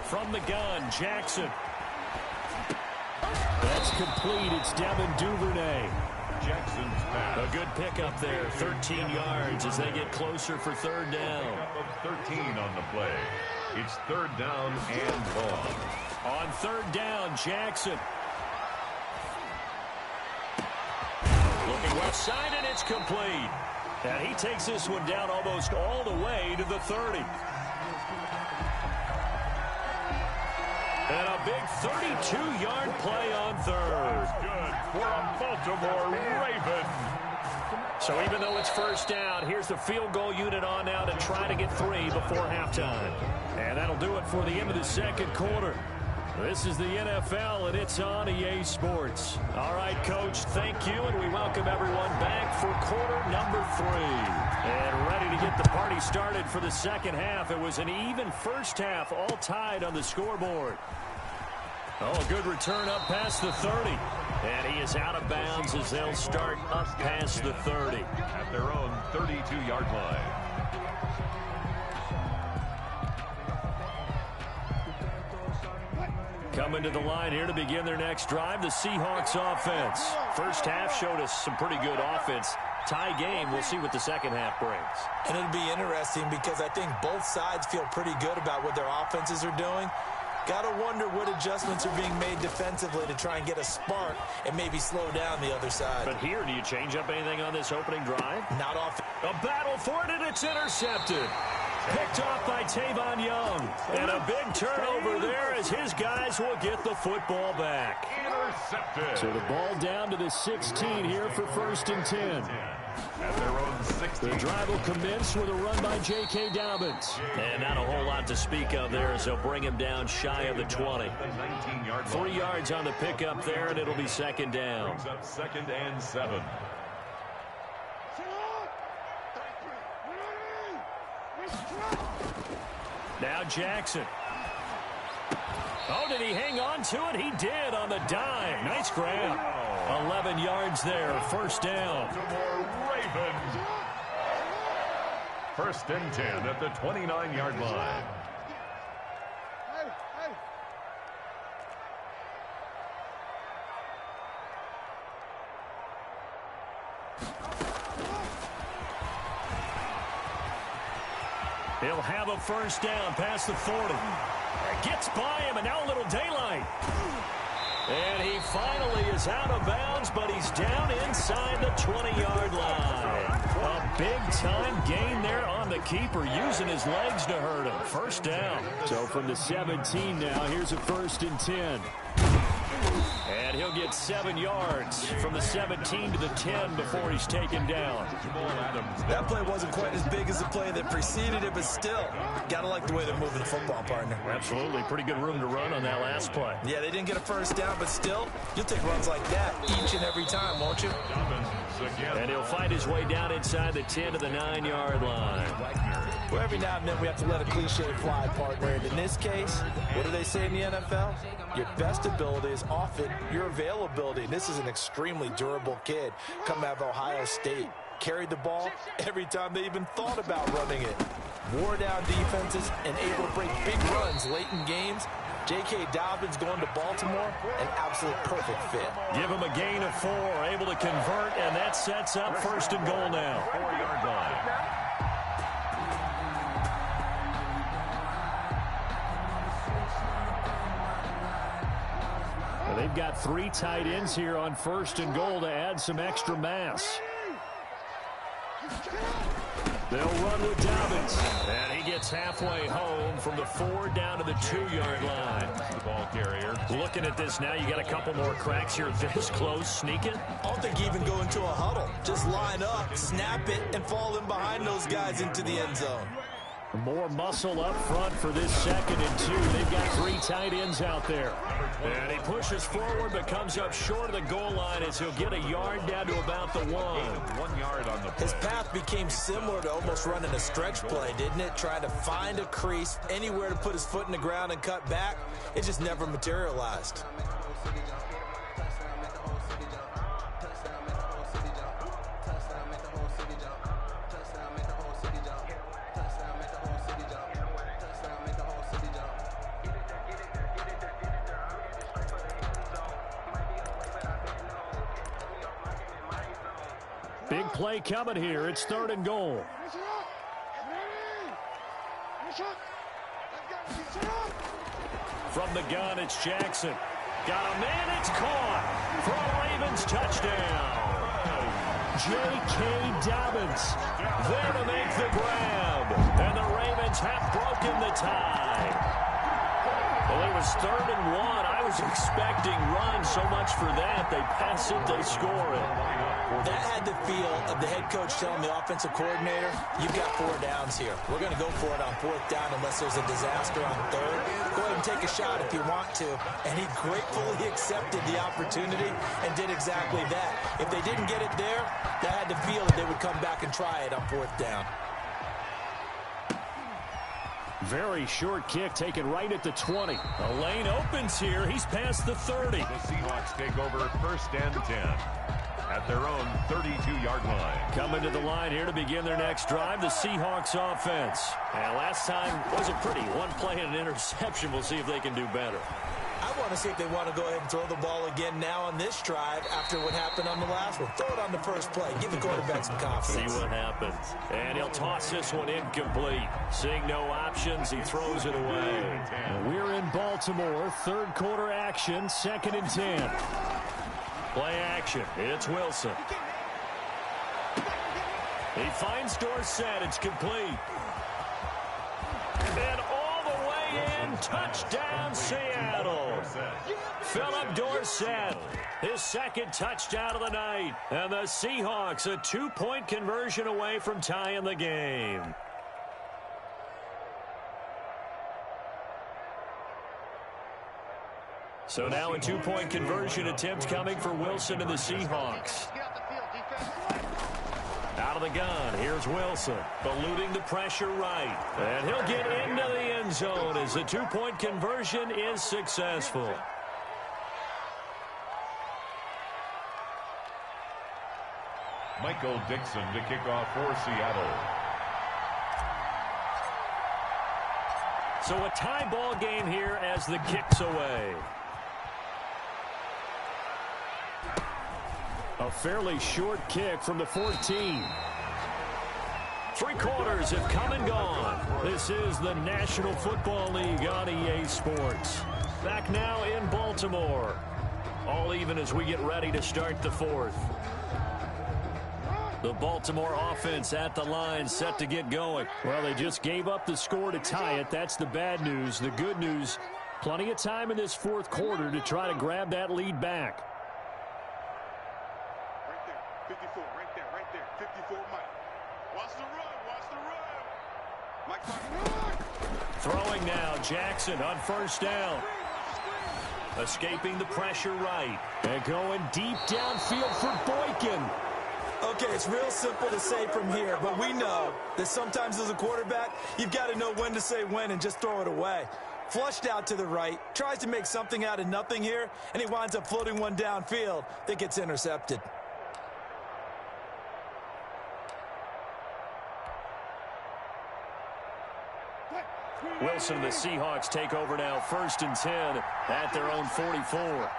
From the gun, Jackson. That's complete. It's Devin Duvernay. Jackson's back. A good pickup there. 13 yards as they get closer for third down. Pickup of 13 on the play. It's third down and long. On third down, Jackson. Looking left side, and it's complete. And he takes this one down almost all the way to the 30. And a big 32-yard play on third. Good for a Baltimore Raven. So even though it's first down, here's the field goal unit on now to try to get 3 before halftime. And that'll do it for the end of the second quarter. This is the NFL, and it's on EA Sports. All right, Coach, thank you, and we welcome everyone back for quarter number 3. And ready to get the party started for the second half. It was an even first half, all tied on the scoreboard. Oh, a good return up past the 30. And he is out of bounds as they'll start up past the 30. At their own 32-yard line. Coming to the line here to begin their next drive, the Seahawks offense. First half showed us some pretty good offense. Tie game, we'll see what the second half brings. And it'll be interesting because I think both sides feel pretty good about what their offenses are doing. Got to wonder what adjustments are being made defensively to try and get a spark and maybe slow down the other side. But here, do you change up anything on this opening drive? Not off. A battle for it, and it's intercepted. Picked off by Tavon Young. And a big turnover there as his guys will get the football back. Intercepted. So the ball down to the 16 here for 1st and 10. At their own 16. The drive will commence with a run by J.K. Dobbins. And not a whole lot to speak of there as they'll bring him down shy of the 20. 3 yards on the pickup there, and it'll be second down. Brings up 2nd and 7. Now Jackson. Oh, did he hang on to it? He did on the dime. Nice grab. 11 yards there. First down. Ravens. 1st and 10 at the 29-yard line. He'll have a first down past the 40. Gets by him, and now a little daylight. And he finally is out of bounds, but he's down inside the 20-yard line. A big-time gain there on the keeper, using his legs to hurt him. First down. So from the 17 now, here's a 1st and 10. And he'll get 7 yards from the 17 to the 10 before he's taken down. That play wasn't quite as big as the play that preceded it, but still, got to like the way they're moving the football, partner. Absolutely. Pretty good room to run on that last play. Yeah, they didn't get a first down, but still, you'll take runs like that each and every time, won't you? And he'll fight his way down inside the 10 to the 9-yard line. Well, every now and then we have to let a cliche fly, partner. And in this case, what do they say in the NFL? Your best ability is often your availability. This is an extremely durable kid coming out of Ohio State. Carried the ball every time they even thought about running it. Wore down defenses and able to break big runs late in games. J.K. Dobbins going to Baltimore, an absolute perfect fit. Give him a gain of 4, able to convert, and that sets up 1st and goal now. 4-yard line. They've got 3 tight ends here on 1st and goal to add some extra mass. They'll run with Dobbins. And he gets halfway home from the 4 down to the 2-yard line. The ball carrier. Looking at this now, you got a couple more cracks here this close. Sneak it. I don't think even go into a huddle. Just line up, snap it, and fall in behind those guys into the end zone. More muscle up front for this 2nd and 2. They've got 3 tight ends out there. And he pushes forward but comes up short of the goal line as he'll get a yard down to about the 1. 1 yard on the play. His path became similar to almost running a stretch play, didn't it? Trying to find a crease, anywhere to put his foot in the ground and cut back. It just never materialized. Big play coming here. It's 3rd and goal. From the gun, it's Jackson. Got a man, it's caught for a Ravens touchdown. J.K. Dobbins there to make the grab. And the Ravens have broken the tie. Well, it was 3rd and 1. I was expecting run so much for that. They pass it, they score it. That had the feel of the head coach telling the offensive coordinator, you've got 4 downs here. We're going to go for it on 4th down unless there's a disaster on 3rd. Go ahead and take a shot if you want to. And he gratefully accepted the opportunity and did exactly that. If they didn't get it there, that had the feel that they would come back and try it on 4th down. Very short kick taken right at the 20. A lane opens here. He's past the 30. The Seahawks take over 1st and 10 at their own 32-yard line. Coming to the line here to begin their next drive, the Seahawks offense. And last time wasn't pretty. One play and an interception. We'll see if they can do better. I want to see if they want to go ahead and throw the ball again now on this drive after what happened on the last one. Throw it on the first play. Give the quarterback some confidence. See what happens. And he'll toss this one incomplete. Seeing no options, he throws it away. We're in Baltimore. 3rd quarter action. 2nd and 10. Play action. It's Wilson. He finds Dorsett. It's complete. And all the way in. Touchdown, Seattle. Philip Dorsett, his 2nd touchdown of the night. And the Seahawks a 2-point conversion away from tying the game. So now a 2-point conversion attempt coming for Wilson and the Seahawks. Out of the gun, here's Wilson, eluding the pressure right. And he'll get into the end zone as the 2-point conversion is successful. Michael Dixon to kick off for Seattle. So a tie ball game here as the kick's away. A fairly short kick from the 14. 3 quarters have come and gone. This is the National Football League on EA Sports. Back now in Baltimore. All even as we get ready to start the 4th. The Baltimore offense at the line set to get going. Well, they just gave up the score to tie it. That's the bad news. The good news, plenty of time in this 4th quarter to try to grab that lead back. Right there, 54, right there, 54, Mike. Watch the run, Mike. Throwing now, Jackson on 1st down. Escaping the pressure right. And going deep downfield for Boykin. Okay, it's real simple to say from here, but we know that sometimes as a quarterback, you've got to know when to say when and just throw it away. Flushed out to the right, tries to make something out of nothing here, and he winds up floating one downfield that gets intercepted. Wilson and the Seahawks take over now 1st and 10 at their own 44.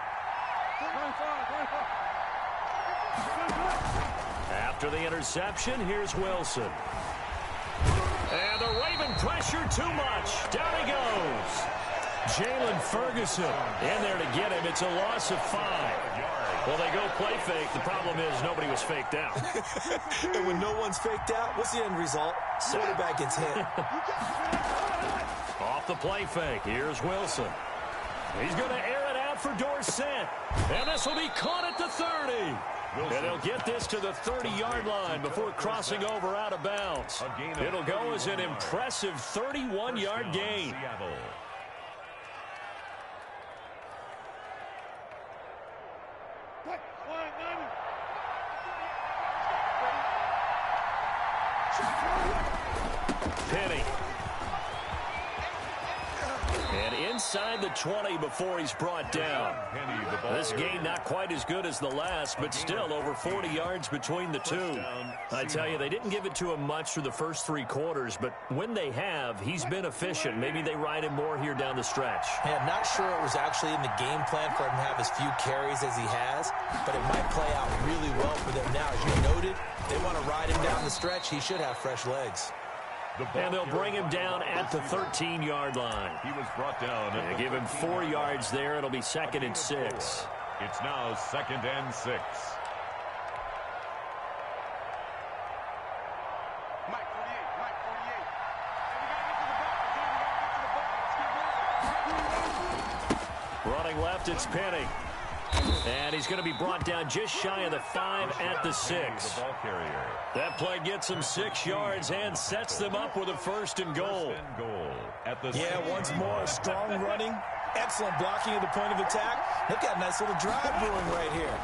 After the interception, here's Wilson. And the Raven pressure too much. Down he goes. Jalen Ferguson in there to get him. It's a loss of 5. Well, they go play fake. The problem is nobody was faked out. And when no one's faked out, what's the end result? Quarterback gets hit. Off the play fake. Here's Wilson. He's going to air it out for Dorsett. And this will be caught at the 30. And he'll get this to the 30-yard line before crossing over out of bounds. It'll go as an impressive 31-yard gain. Penny. And inside the 20 before he's brought down. This game not quite as good as the last, but still over 40 yards between the two. I tell you, they didn't give it to him much through the first 3 quarters, but when they have, he's been efficient. Maybe they ride him more here down the stretch. Yeah, I'm not sure it was actually in the game plan for him to have as few carries as he has, but it might play out really well for them now. As you noted, they want to ride him down the stretch. He should have fresh legs. And they'll bring him down at the 13-yard line. He was brought down. Give him 4 yards there. It'll be 2nd and 6. It's now 2nd and 6. Running left, it's Penny. And he's going to be brought down just shy of the 5 at the 6. That play gets him 6 yards and sets them up with a 1st and goal. Yeah, once more, strong running, excellent blocking at the point of attack. They've got a nice little drive brewing right here.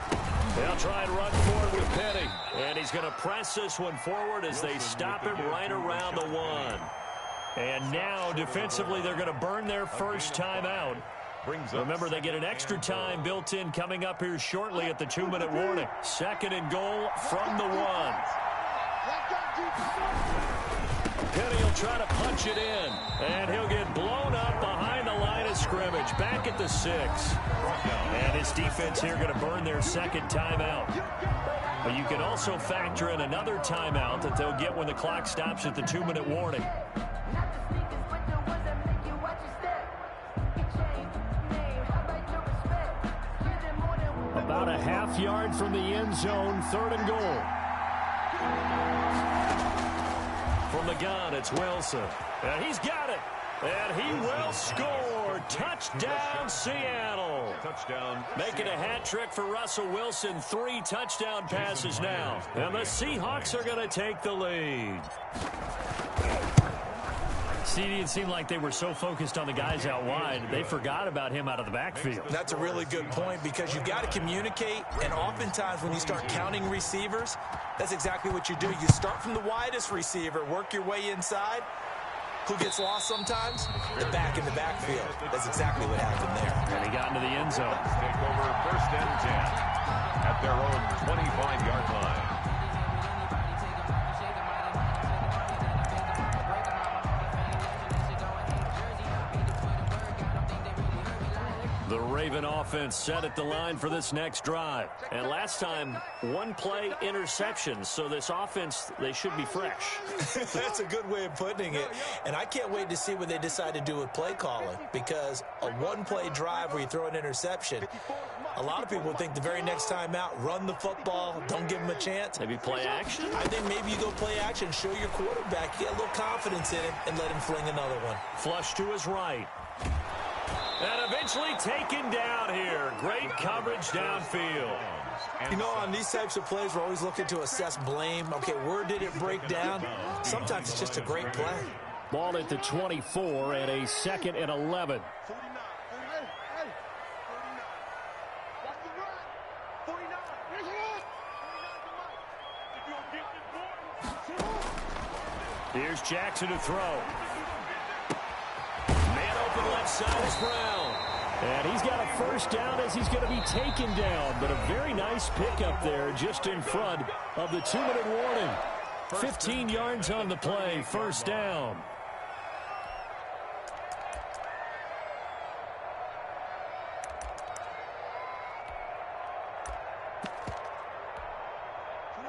They'll try and run forward with Penny. And he's going to press this one forward as they stop him right around the 1. And now, defensively, they're going to burn their first timeout. Remember, they get an extra time built in coming up here shortly at the 2-minute warning. 2nd and goal from the 1. Penny will try to punch it in, and he'll get blown up behind the line of scrimmage, back at the 6. And his defense here going to burn their 2nd timeout. But you can also factor in another timeout that they'll get when the clock stops at the 2-minute warning. About a half yard from the end zone, 3rd and goal. From the gun, it's Wilson. And he's got it. And he will score. Touchdown, Seattle. Touchdown. Making a hat trick for Russell Wilson. 3 touchdown passes now. And the Seahawks are going to take the lead. CD, it seemed like they were so focused on the guys out wide, they forgot about him out of the backfield. That's a really good point because you've got to communicate, and oftentimes when you start counting receivers, that's exactly what you do. You start from the widest receiver, work your way inside. Who gets lost sometimes? The back in the backfield. That's exactly what happened there. And he got into the end zone. Take over 1st and 10 at their own 25-yard line. The Raven offense set at the line for this next drive. And last time, 1 play interception. So this offense, they should be fresh. That's a good way of putting it. And I can't wait to see what they decide to do with play calling. Because a 1-play drive where you throw an interception, a lot of people think the very next time out, run the football, don't give them a chance. Maybe play action? I think maybe you go play action, show your quarterback, get a little confidence in him, and let him fling another one. Flush to his right. And eventually taken down here. Great coverage downfield. You know, on these types of plays, we're always looking to assess blame. Okay, where did it break down? Sometimes it's just a great play. Ball at the 24 and a 2nd and 11. Here's Jackson to throw. Man open left side is Brown. And he's got a 1st down as he's going to be taken down. But a very nice pickup there just in front of the 2-minute warning. 15 yards on the play, 1st down.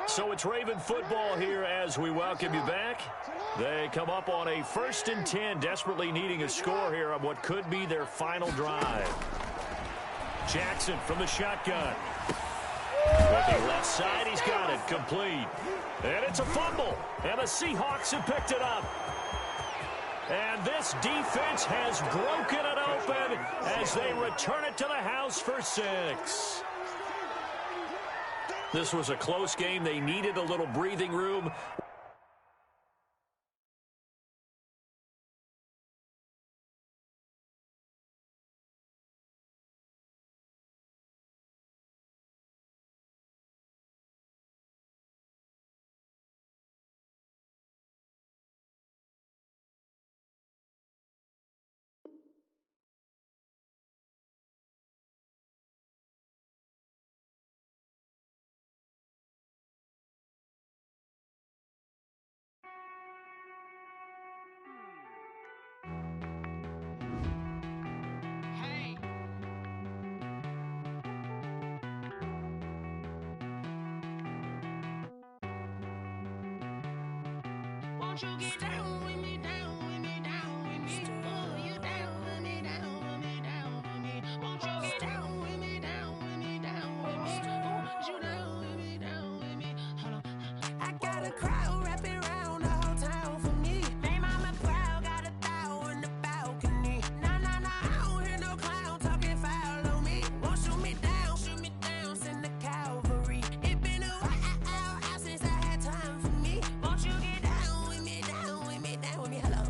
So it's Raven football here as we welcome you back. They come up on a 1st and 10, desperately needing a score here on what could be their final drive. Jackson from the shotgun. Looking left side, he's got it, complete. And it's a fumble, and the Seahawks have picked it up. And this defense has broken it open as they return it to the house for 6. This was a close game. They needed a little breathing room. Won't you get down with me, down with me, down with me? Oh, you down with me, down with me, down with me. Won't you get down with me, down with me, down with me? Oh, you down with me, down with me? Hold on. I got a crowd wrapping around the whole town for me. They mama proud, got a thou in the balcony. Nah, nah, nah, I don't hear no clown talking foul on me. Won't shoot me down, send the cavalry. It been a while since I had time for me. Won't you get down with me, down with me, down with me? Hello.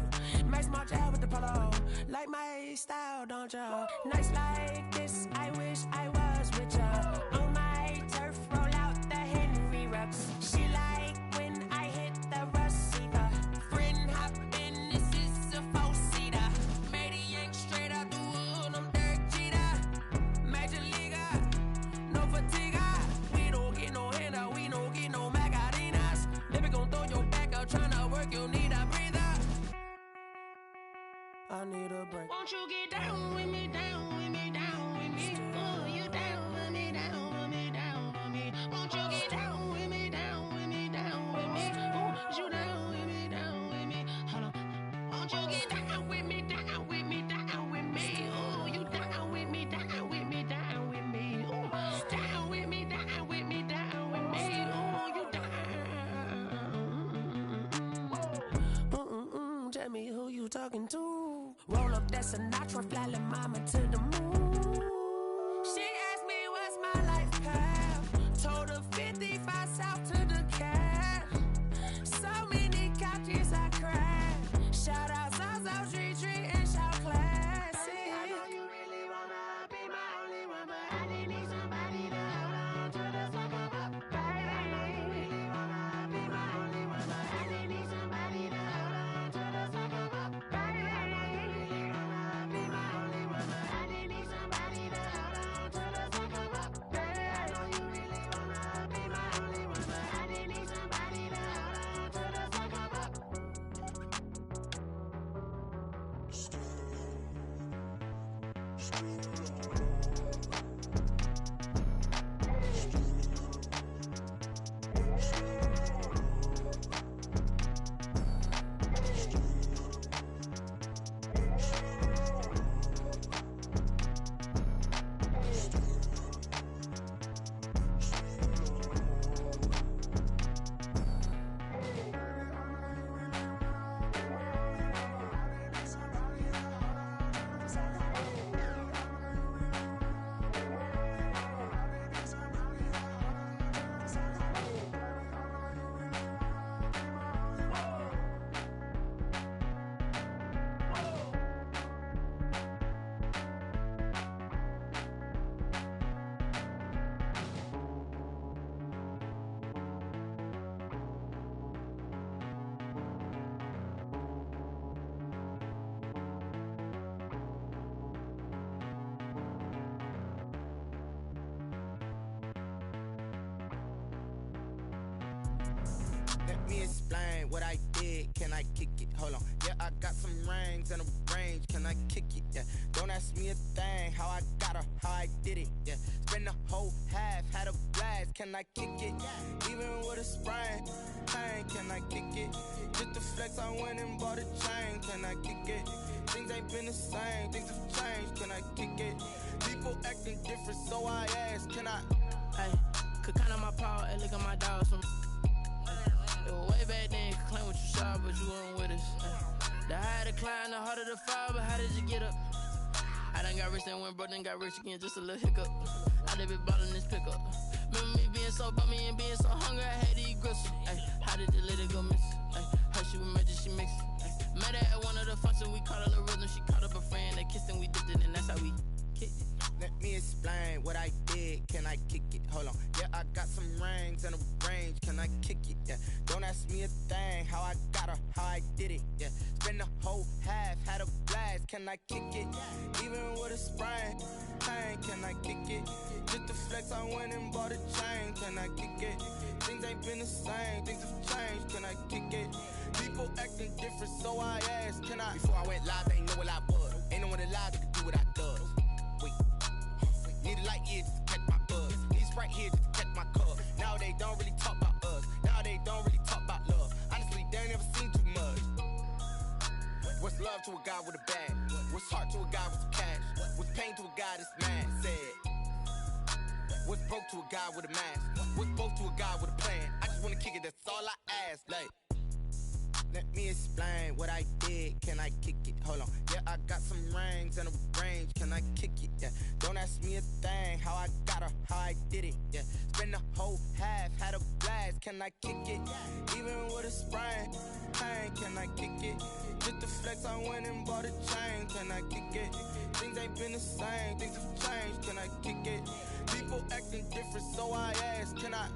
Max March out with the polo. Like my style, don't ya? Nights like this, I wish I was with ya. On my turf, roll out the Henry Rux. She like when I hit the receiver. Friend hop in, this is a four-seater. Made a yank straight out the wood, I'm Derek Jeter. Major leaguer, no fatigue. We don't get no handout, we don't get no Macarinas. Never gon' throw your back out, tryna work, you need a breather. I need a break. Won't you get down with me, down with me, down with me? Oh, you down with me, down with me, down with me? Won't you get down with me, down with me, down with me? Oh, you down with me, down with me? Hold on. Won't you get down with me, down with me, down with me? Oh, you down with me, down with me, down with me? Oh, down with me, down with me, down with me? Oh, you down. Tell me who you talking to. Roll up that Sinatra, fly la mama to the moon. She asked me what's my life path. Told her 55 south to the cat. So many couches I cried. Shout out Zazo, Tree, and shout classic. I know you really wanna be my only one, but I didn't need somebody to hold on to the sucker up. Baby, I know you really wanna be my only one, but I didn't need somebody to hold on to the sucker up. Baby, I know you really wanna be my only one, but I didn't need somebody to hold on to the sucker up. Baby, I know you really wanna be my only one, but I didn't need somebody to hold on to the sucker up. Let me explain what I did. Can I kick it? Hold on. Yeah, I got some rings and a range. Can I kick it? Yeah. Don't ask me a thing. How I got her, how I did it. Yeah. Spend the whole half, had a blast. Can I kick it? Even with a sprain. Pain, can I kick it? Just to flex, I went and bought a chain. Can I kick it? Things ain't been the same. Things have changed. Can I kick it? People acting different, so I ask. Can I? Hey, could count on my power and look at my dogs from. It was way back then, could claim what you saw, but you weren't with us. The higher the climb, the harder the fall, but how did you get up? I done got rich, then went broke, then got rich again, just a little hiccup. I done been ballin' this pickup. Remember me being so bummy and being so hungry, I had to eat gristle. Ay, how did the lady go miss? Ay, her she was magic, she mixed. Met her at one of the functions, we caught a little rhythm, she caught up a friend, they kissed and we dipped it, and that's how we kicked it. Let me explain what I did. Can I kick it? Hold on. Yeah, I got some rings and a range. Can I kick it? Yeah. Don't ask me a thing. How I got her, how I did it. Yeah. Spend the whole half, had a blast. Can I kick it? Even with a sprain. Pain, can I kick it? Just to flex, I went and bought a chain. Can I kick it? Things ain't been the same. Things have changed. Can I kick it? People acting different, so I asked. Can I? Before I went live, they ain't know what I was. Ain't no one alive that could do what I does. Wait. Need a light here just to catch my buzz. Need Sprite here just to catch my cup. Now they don't really talk about us. Now they don't really talk about love. Honestly, they ain't never seen too much. What's love to a guy with a bag? What's heart to a guy with some cash? What's pain to a guy that's mad? Said. What's broke to a guy with a mask? What's both to a guy with a plan? I just wanna kick it, that's all I ask. Like, let me explain what I did. Can I kick it? Hold on. Yeah, I got some rings and a range. Can I kick it? Yeah. Don't ask me a thing. How I got her, how I did it. Yeah. Spend the whole half, had a blast. Can I kick it? Even with a sprain. Pain, can I kick it? Just the flex, I went and bought a chain. Can I kick it? Things ain't been the same. Things have changed. Can I kick it? People acting different, so I ask. Can I?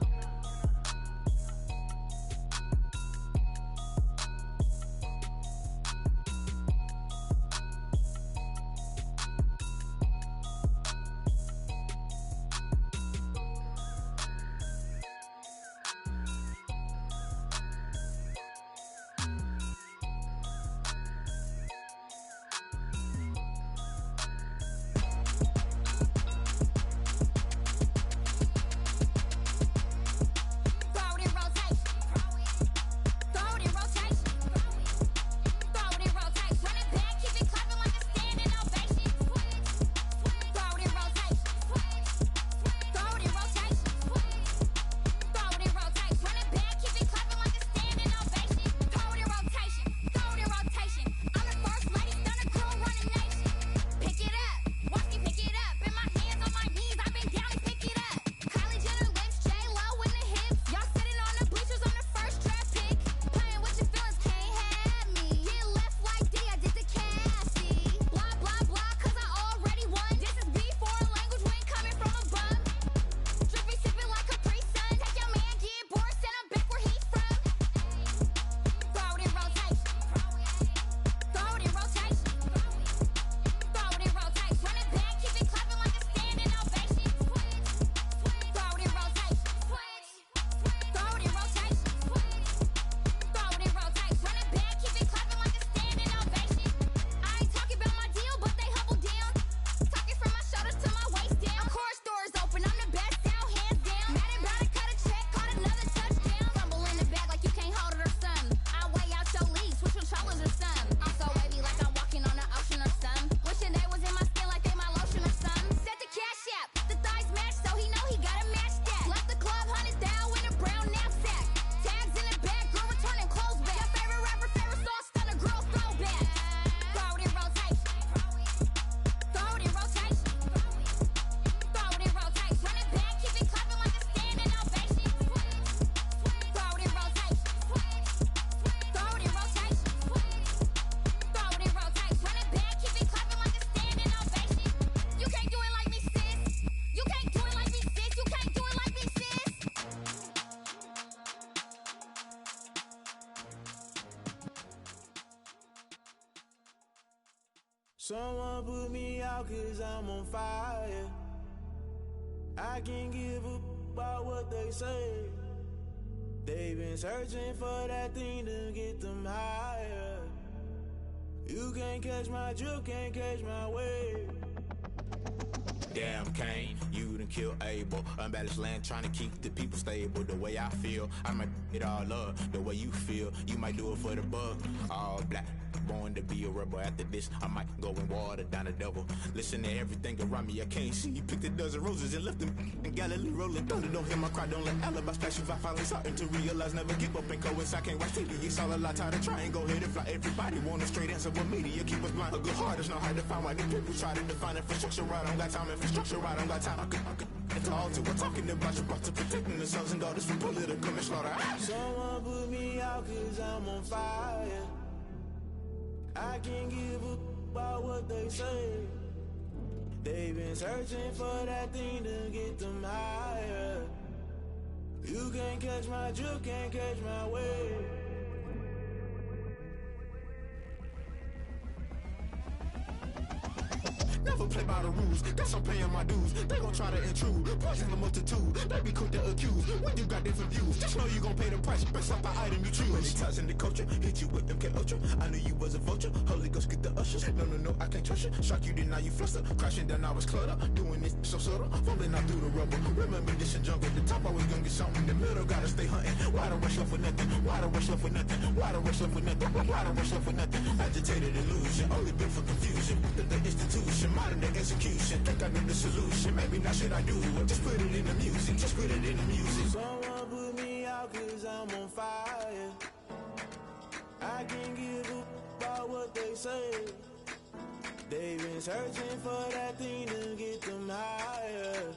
Someone put me out 'cause I'm on fire. I can't give up about what they say. They've been searching for that thing to get them higher. You can't catch my drift, can't catch my wave. Damn Kane, you done killed Abel. Unbalanced land trying to keep the people stable. The way I feel, I might it all up. The way you feel, you might do it for the buck. All black, born to be a rebel. After this, I might go and water down the devil. Listen to everything around me, I can't see. Picked a dozen roses and left them in Galilee rolling thunder. Don't hear my cry, don't let alibis pass you. I finally starting to realize, never give up and coincide. Can't watch TV, it's all a lot. Tired of trying, go ahead and fly. Everybody want a straight answer with media. Keep us blind, a good heart is not hard to find. Why the people try to define infrastructure right? I don't got time, infrastructure right, I don't got time. I could it's all to. We're talking about you, brought to protecting the sons and daughters from political and slaughter. Someone put me out 'cause I'm on fire. I can't give up about what they say. They've been searching for that thing to get them higher. You can't catch my drift, can't catch my wave. Never never play by the rules. Guess I'm paying my dues. They gon' try to intrude. Poison the multitude. They be quick to accuse. When you got different views, just know you gon' pay the price based off the item you choose. Many times in the culture, hit you with MK Ultra. I knew you was a vulture. Holy Ghost get the ushers. No, I can't trust you. Shock you, then now you fluster. Crashing down, I was clutter. Doing this so subtle. Fumbling out through the rubble. Remember this and jungle. The top always gonna get something. The middle gotta stay hunting. Why the rush left for nothing? Why the rush left for nothing? Why the rush left for nothing? Why the rush left for nothing? Agitated illusion. Only built for confusion. The institution. Modern day execution. Think I know the solution. Maybe not shit I do. Just put it in the music. Just put it in the music. Someone put me out cause I'm on fire. I can't give a about what they say. They've been searching for that thing to get them higher.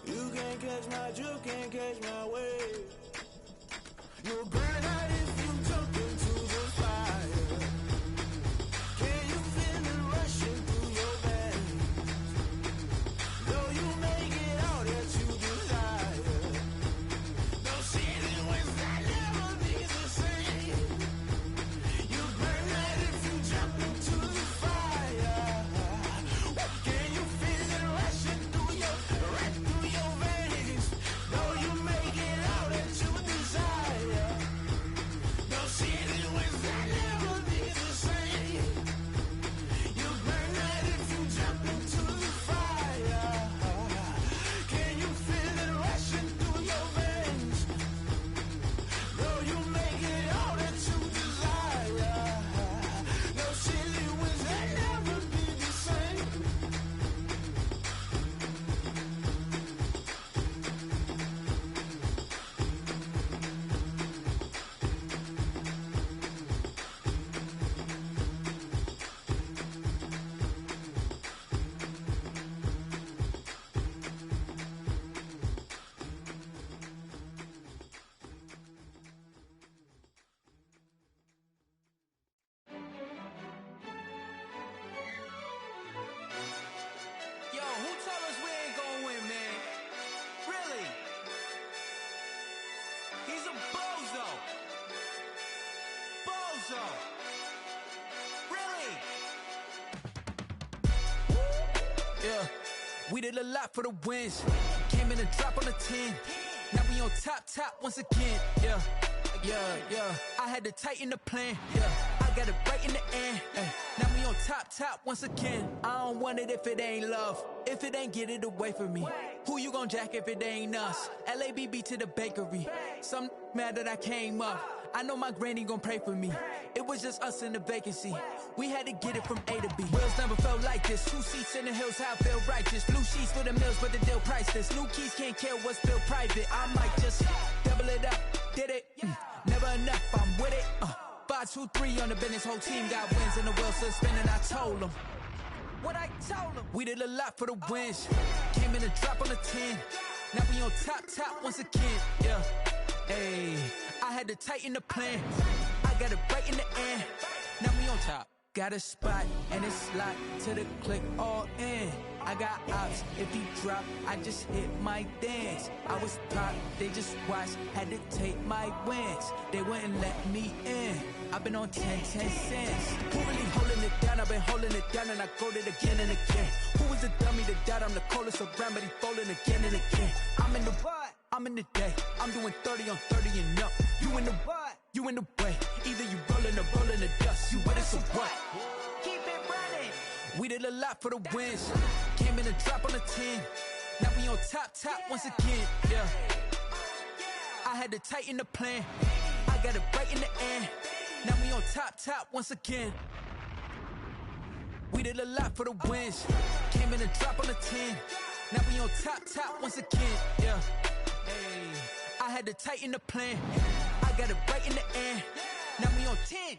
You can't catch my drift, can't catch my wave. You'll burn out if you jump into the fire. Can you feel it rushing through your veins? Though you may get all that you desire, those feelings that never be the same. You burn out if you jump into the fire. Can you feel it rushing through your veins? Though you may get all that you desire, those feelings that never be the same. You burn out if you jump into the fire. Can you feel it rushing through your veins? Though you may get all that you desire, those feelings that never be the same. Yo, who told us we ain't gonna win, man? Really? He's a bozo. Bozo. Really? Yeah, we did a lot for the wins. Came in and drop on the 10. Now we on top once again. Yeah. I had to tighten the plan. Yeah, I got it right in the end. Now we on top once again. I don't want it if it ain't love. If it ain't, get it away from me. Who you gon' jack if it ain't us? LABB to the bakery. Some mad that I came up. I know my granny gon' pray for me. It was just us in the vacancy. We had to get it from A to B. Wheels never felt like this. 2 seats in the hills, how I feel righteous. Blue sheets for the mills, but the deal priceless. New keys can't care what's still private. I might just double it up. Did it? Never enough, I'm with it. 5, 2, 3 on the business. Whole team got wins and the wheels still spinning. I told them what I told them. We did a lot for the wins. Came in and drop on the 10. Now we on top once again. Yeah. Hey, I had to tighten the plan. I got it right in the end. Now we on top. Got a spot and it's locked to the click all in. I got ops, if he drop, I just hit my dance. I was top, they just watched, had to take my wins. They wouldn't let me in. I've been on 10 cents. Who really holding it down? I've been holding it down and I go it again and again. Who was the dummy that died? I'm the coldest around, but he falling again and again. I'm in the what? I'm in the day. I'm doing 30 on 30 and up. You in the what? You in the way. Either you rolling or rolling the dust. You with us or what? Keep it running. We did a lot for the wins. Came in and drop on the 10. Now we on top once again. Yeah. I had to tighten the plan. I got it right in the end. Now we on top once again. We did a lot for the wins. Came in and drop on the 10. Now we on top once again. Yeah. Hey, I had to tighten the plan. I got it right in the end. Now we on 10.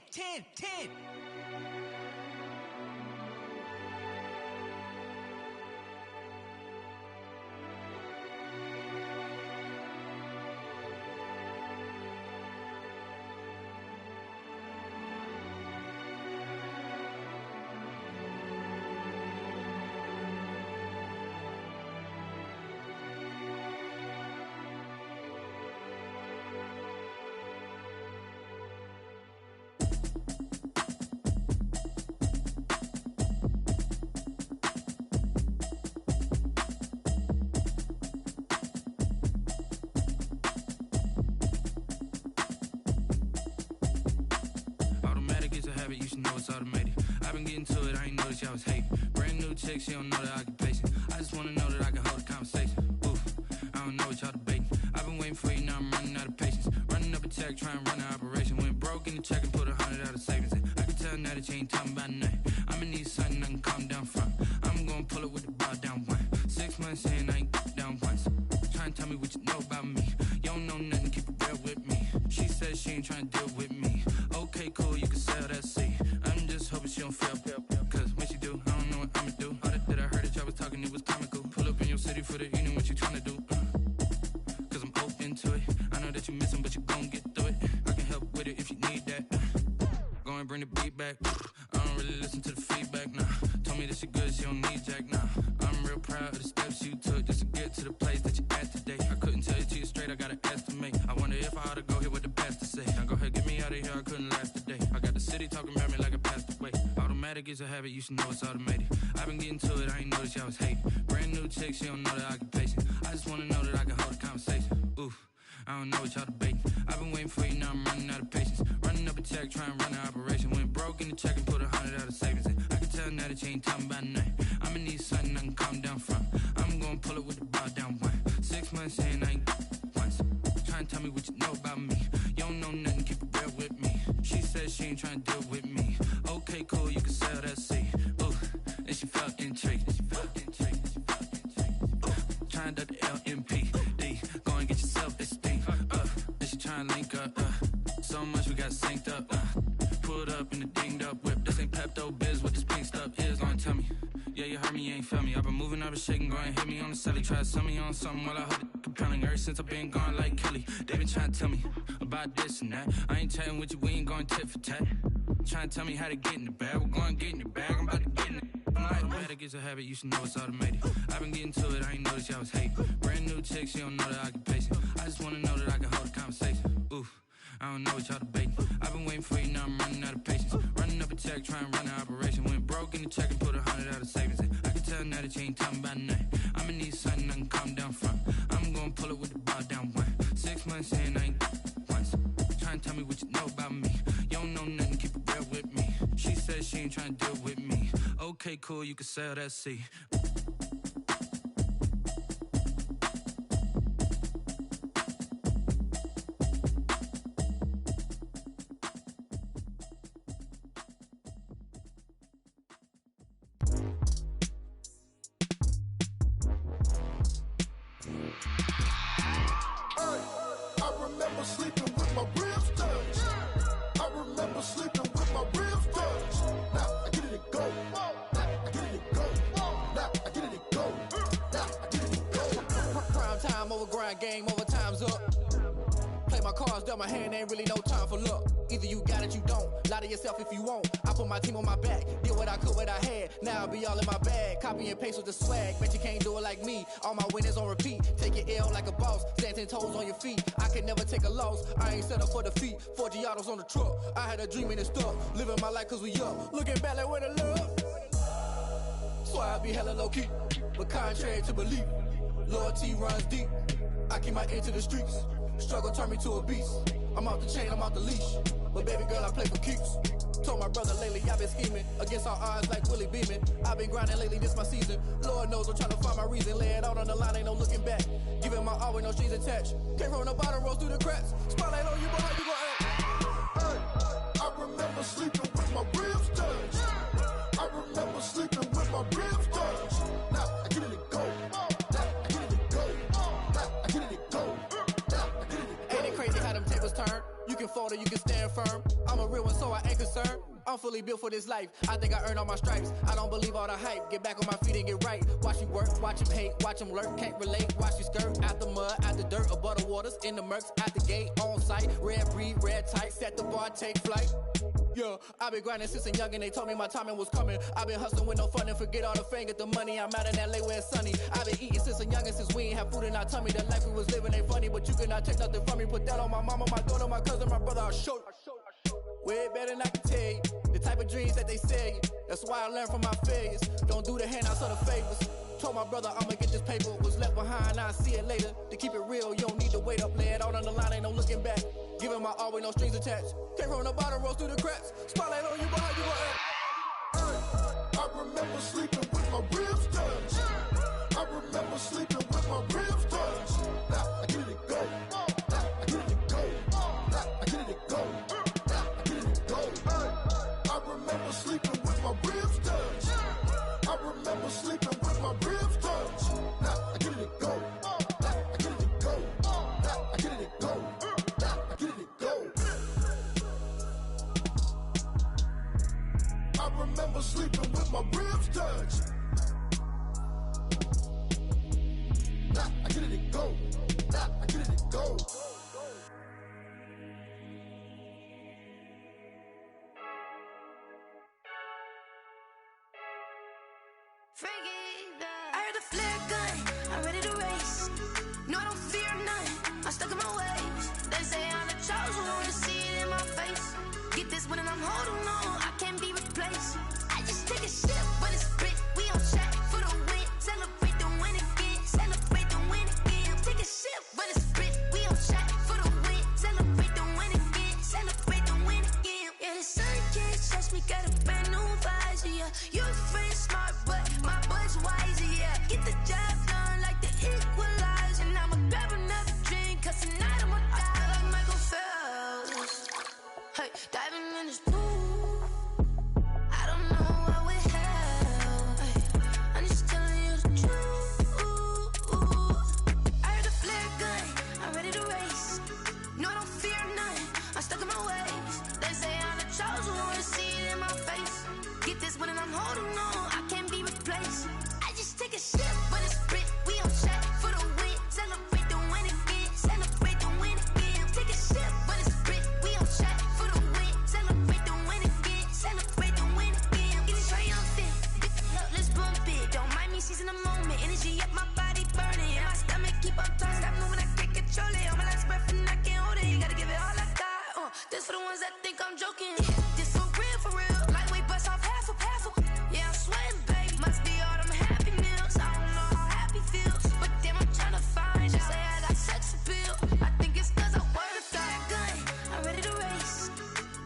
it's automated. I've been getting to it, I ain't noticed y'all was hating. Brand new chick, she don't know the occupation. I just wanna know that I can hold a conversation. Oof, I don't know what y'all debating. I've been waiting for you, now I'm running out of patience. Running up a check, trying to run an operation. Went broke in the check and put 100 out of savings in. I can tell now that you ain't talking about nothing. I'ma need something I can calm down from. I'm gonna pull it with the bow down one. 6 months in, I ain't down once. Trying to tell me what you know about me. You don't know nothing, keep it real with me. She says she ain't trying to deal with me. Okay, cool, you can sell that seat. I'm just hoping she don't fail. Cause when she do, I don't know what I'ma do. All that I heard that y'all was talking, it was comical. Pull up in your city for the evening, what you tryna do? Cause I'm open to it. I know that you missing, but you gon' get through it. I can help with it if you need that. Go and bring the beat back. I don't really listen to the feedback, nah. Told me that she good, she don't need jack, nah. I'm real proud of the steps you took just to get to the place that you at today. I couldn't tell you to you straight, I gotta estimate. I wonder if I ought to go here with the pastor say. Now go ahead, get me out of here, I couldn't last today. I got the city talking about me like a passed away. Automatic is a habit, you should know it's automated. I've been getting to it, I ain't noticed y'all was hating. Brand new chick, she don't know the occupation. I just wanna know that I can hold a conversation. Oof, I don't know what y'all debating. I've been waiting for you, now I'm running out of patience. Running up a check, trying to run an operation. Went broke in the check and put 100 out of savings in. I can tell now that you ain't talking about nothing. I'ma need something I can calm down from. I'm gonna pull it with the bow down one. 6 months in, I ain't once. Trying to tell me what you know about me. You don't know nothing, keep it real with me. She says she ain't trying to deal with me. Okay, cool, you can sell that seat. Ooh, and she felt intrigued. Trying to the LMPD. Go and get your self-esteem. And she trying to link up. So much we got synced up. Pulled up in the dinged up whip. This ain't Pepto-Biz, what this pink stuff is. Don't tell me. Yeah, you heard me, you ain't felt me. I've been moving, I've been shaking, go and hit me on the celly. Try to sell me on something while I hold it compelling. Ever since I've been gone like Kelly, they been trying to tell me about this and that. I ain't chatting with you, we ain't going tit for tat. Trying to tell me how to get in the bag. We're going to get in the bag, I'm about to get in it. Automatic is a habit, you should know it's automated. I've been getting to it, I ain't noticed y'all was hating. Brand new chick, she don't know the occupation. I just wanna know that I can hold a conversation. Oof, I don't know what y'all debating. I've been waiting for you, now I'm running out of patience. Running up a check, trying to run an operation. Went broke in the check and put 100 out of savings in. I can tell now that you ain't talking about nothing. I'ma need something I can calm down from. I'm gonna pull it with the bow down one. 6 months in, I ain't once. Trying to tell me what you know about me. You don't know nothing, keep it real with me. She says she ain't trying to deal with me. Okay, cool, you can sell that seat. Game over, time's up. Play my cards dealt my hand, ain't really no time for luck. Either you got it, you don't. Lie to yourself if you won't. I put my team on my back, did what I could, what I had. Now I'll be all in my bag. Copy and paste with the swag. Bet you can't do it like me. All my winners on repeat. Take your L like a boss. Stand 10 toes on your feet. I can never take a loss. I ain't set up for defeat. 4 Giottos on the truck. I had a dream and it's stuck. Living my life cause we up. Looking back like where the love. So I be hella low key. But contrary to belief, loyalty runs deep. I keep my ear to the streets. Struggle turned me to a beast. I'm off the chain, I'm off the leash. But baby girl, I play for keeps. Told my brother lately, I've been scheming. Against all odds like Willie Beeman. I've been grinding lately, this my season. Lord knows I'm trying to find my reason. Lay it out on the line, ain't no looking back. Giving my all with no strings attached. Came from the bottom, rose through the cracks. Spotlight on you, boy, how you gon' act? Hey, I remember sleeping with my ribs touched. I remember sleeping with my ribs touched. Now I get it to go. You can fold or you can stand firm. I'm a real one, so I ain't concerned. I'm fully built for this life. I think I earned all my stripes. I don't believe all the hype. Get back on my feet and get right. Watch you work, watch him hate, watch him lurk. Can't relate, watch you skirt. Out the mud, out the dirt, above the waters, in the murks, out the gate, on site. Red breed, red tight, set the bar, take flight. Yeah, I been grinding since a young and they told me my timing was coming. I been hustling with no fun and forget all the fame, get the money. I'm out in LA where it's sunny. I been eating since a young and since we ain't have food in our tummy. The life we was living ain't funny, but you cannot take nothing from me. Put that on my mama, my daughter, my cousin, my brother, I'll show you. Way better than I can tell you. The type of of dreams that they sell you. That's why I learned from my failures. Don't do the handouts or the favors. Told my brother I'ma get this paper. Was left behind, I'll see it later. To keep it real, you don't need to wait up. Lay it out on the line, ain't no looking back. Giving my all with no strings attached. Came from the bottom, rose through the cracks. Spotlight on you, but how you gon' act? I remember sleeping with my ribs touched. I remember sleeping with my ribs touched. Now I get it go. Now I get it go. Now I get it go. Now I get it go. I remember sleeping with my ribs touched. I remember sleeping with my ribs touched. Now I get it go. Now I get it go. Now I get it go. Now I get it go. I remember sleeping with my ribs touched. Now I get it go. Now I get it go. I heard the flare gun, I'm ready to race. No, I don't fear none, I'm stuck in my ways. They say I'm the chosen one, see it in my face. Get this one and I'm holding on, I can't be replaced. I just take a sip when it's spit, we on track for the win. Celebrate the win again, celebrate the win again. Take a sip when it's spit, we on track for the win. Celebrate the win again, celebrate the win again. Yeah, the sun can't touch me, got a brand new visor, yeah. You're friend smart, but my boy's wiser, yeah. Get the job done like the equalizer. And I'ma grab another drink, cause tonight I'ma die like Michael Phelps. Hey, diving in this pool, I don't know what we have. Hey, I'm just telling you the truth. I heard a flare gun, I'm ready to race. No, I don't fear none, I'm stuck in my ways. They say I'm the chosen one, see it in my face. Get this one and I'm holding on, I can't be replaced. I just take a sip when it's spit, we on track for the win. Celebrate the win again, celebrate the win again. Take a sip when it's spit, we on track for the win. Celebrate the win again, celebrate the win again. Get it triumphant, let's bump it. Don't mind me seizing the moment, energy up my body burning. And my stomach keep on turning, stop moving, I can't control it. On my last breath and I can't hold it, you gotta give it all I got. This for the ones that think I'm joking. This for real, lightweight bust off half a. Yeah, I'm sweating, babe, must be all them happy meals. I don't know how happy feels, but damn, I'm tryna find you. Say I got sex appeal, I think it's cause I wear a fire gun. I'm ready to race,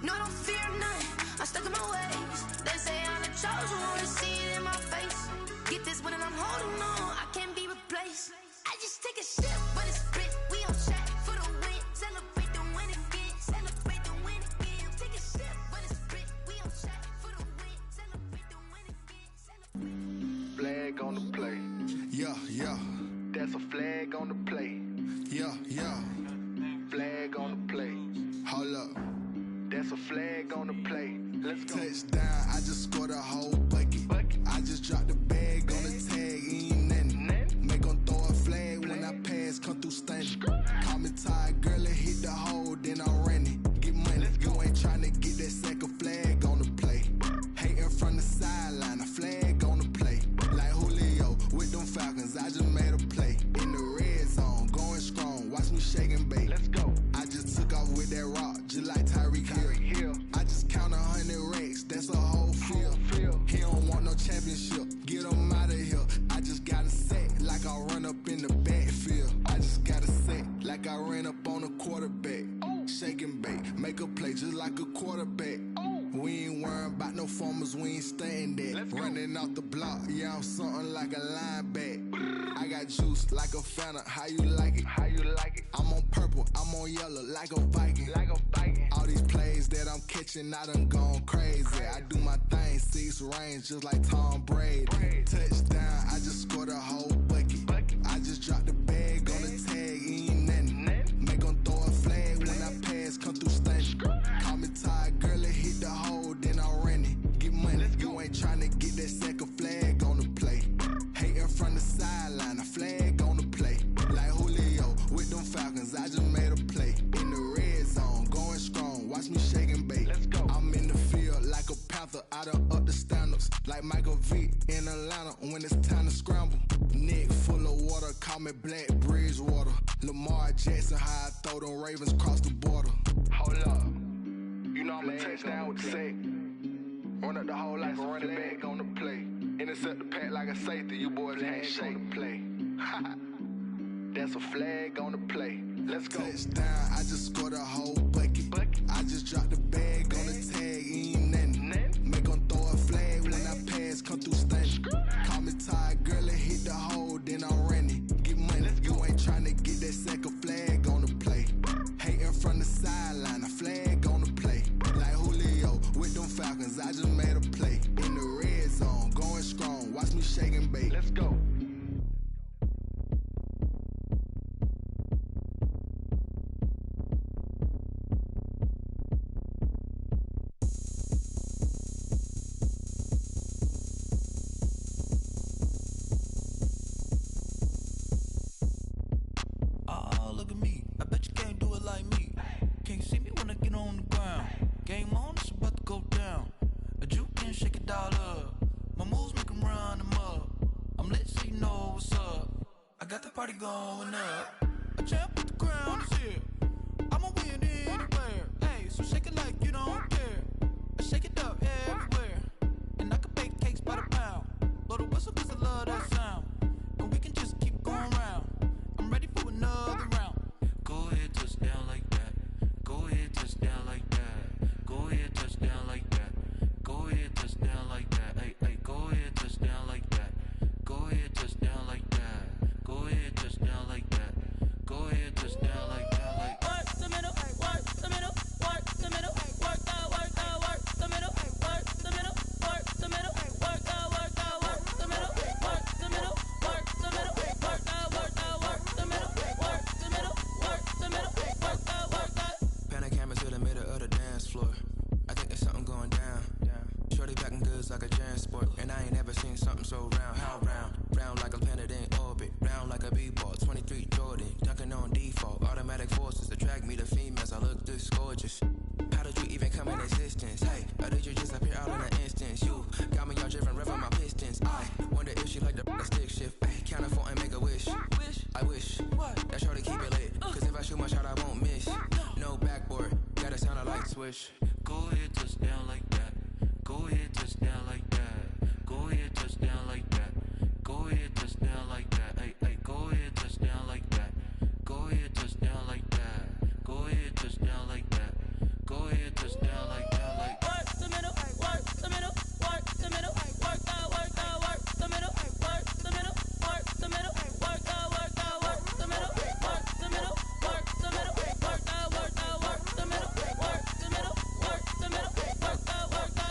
no, I don't fear none, I'm stuck in my ways. They say I'm the chosen one, see it in my face. Get this one and I'm holding on, I can't be replaced. I just take a sip when it's spit, we on track for the win. Celebrate the win again, celebrate the win again. Take a sip when it's spit, we on track for the win. Celebrate the win again. Flag on the play. Yeah, yeah. That's a flag on the play. Yeah, yeah. Flag on the play. Hold up. That's a flag on the play. Let's go. Touchdown, I just scored a whole bucket. I just dropped the bag on the tag, ain't nothing. Make 'em throw a flag when I pass, come through stunning. Call me tired, girl, and hit the hole, then I'm running. Get money, you ain't tryna get that second flag on the play. Hating from the sideline, a flag on the play. Like Julio with them Falcons, I just made a play. In the red zone, going strong, watch me shake and bake. Let's go. I just took off with that rock, just like Tyreek Hill. I just count 100 racks, that's a whole field. He don't want no championship, get him out of here. I just got a set, like I run up in the backfield. I just got a set, like I ran up on a quarterback. Shake and bake, make a play just like a quarterback. We ain't worrying about no formers, we ain't staying there. Running off the block, yeah, I'm something like a linebacker. I got juice like a Fanta, how you like it? How you like it? I'm on purple, I'm on yellow, like a Viking. Like a Viking. All these plays that I'm catching, I done gone crazy. I do my thing, 6 range, just like Tom Brady. Touchdown, I just scored a whole bucket. I just dropped the bag on the tag, ain't nothing. Make 'em throw a flag when I pass, come through stunning. Call me tired, girl, and hit the hole, then I'm running. Get money, you ain't tryna get that second flag on the play. Hating from the sideline, a flag on the play. Like Julio with them Falcons, I just made a play. In the red zone, going strong, watch me shake and bake. Let's go. I'm in the field like a Panther, I done up the standards. Like Michael Vick in Atlanta when it's time to scramble. Neck full of water, call me Black Bridgewater. Lamar Jackson, how I throw them Ravens cross the border. Hold up. You know I'm a touchdown with the sack. Run up the whole life and running back on the play. Intercept the pack like a safety, you boys ain't on the play. That's a flag on the play. Let's go. Touchdown, I just scored a whole bucket. I just dropped the bag on the tag, ain't nothing. Make 'em throw a flag when I pass, come through stunning. Call me tired, girl, and hit the hole, then I'm running. Get money, you ain't tryna get that second flag on the play. Hating from the sideline, a flag on the play. Like Julio with them Falcons, I just made a play. In the red zone, going strong, watch me shake and bake. Let's go. Oh, look at me. I bet you can't do it like me. Can't see me when I get on the ground. Game on, it's about to go down. A juke and shake it all up. My moves make 'em run them up. I'm lit so you know what's up. I got the party going up. A champ with the crown is here. I'ma win anywhere. Hey, so shake it like you don't care. I shake it up everywhere. And I can bake cakes by the pound. Blow the whistle 'cause I love that sound. And we can just keep going round. I'm ready for another round. Go ahead, touch down like that. Go ahead, touch down like that. Go ahead, touch down like that. Go ahead, touch down like that. Hey, hey, go ahead, touch down like that. Go ahead, touch down like that. Go ahead, touch down like that. Go ahead, touch down like that. Like Work the middle, work the middle, work the middle, work the middle, work the middle, work the middle, work the middle, work the middle, work the middle, work the middle, work the middle, work the middle, work the. Panic camera to the middle of the dance floor. I think there's something going down. Shorty packing goods like a transport, and I ain't never seen something so round. How round? Round like a planet in orbit, round like a b-ball. 23 Jordan, dunking on default. Automatic forces attract me to females. I look this gorgeous. How did you even come in existence? Hey, or did you just appear out in an instance? You got me all driven, revving my pistons. I wonder if she like the stick shift. Ay, count a 4 and make a wish. I wish that shorty keep it lit. Cause if I shoot my shot, I won't miss. No backboard, gotta sound a light switch. go ahead, touch down like that. Go ahead, touch down like that. Go ahead, touch down like that. Go ahead, touch down like that. Hey, hey, go ahead, touch down like that. Go ahead, touch down like that. Go ahead, touch down like that. Go ahead, touch down like that. Like work the middle, work the middle, work the middle, work the middle, work the middle, work the middle, work the middle, work the middle, work the middle, work the middle, work the middle, work the middle, work the middle, work the middle, work the.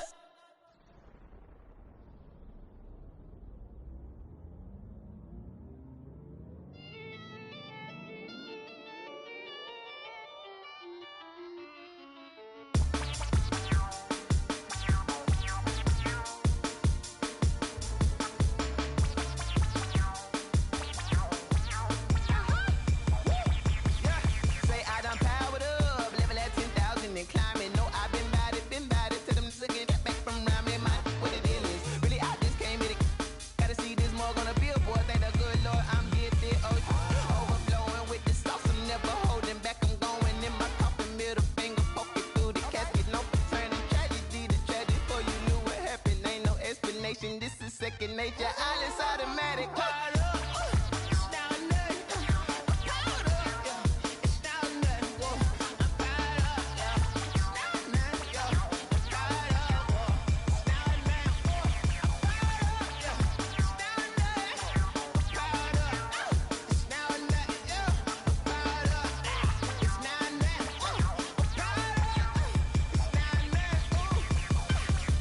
This is second nature, all is automatic.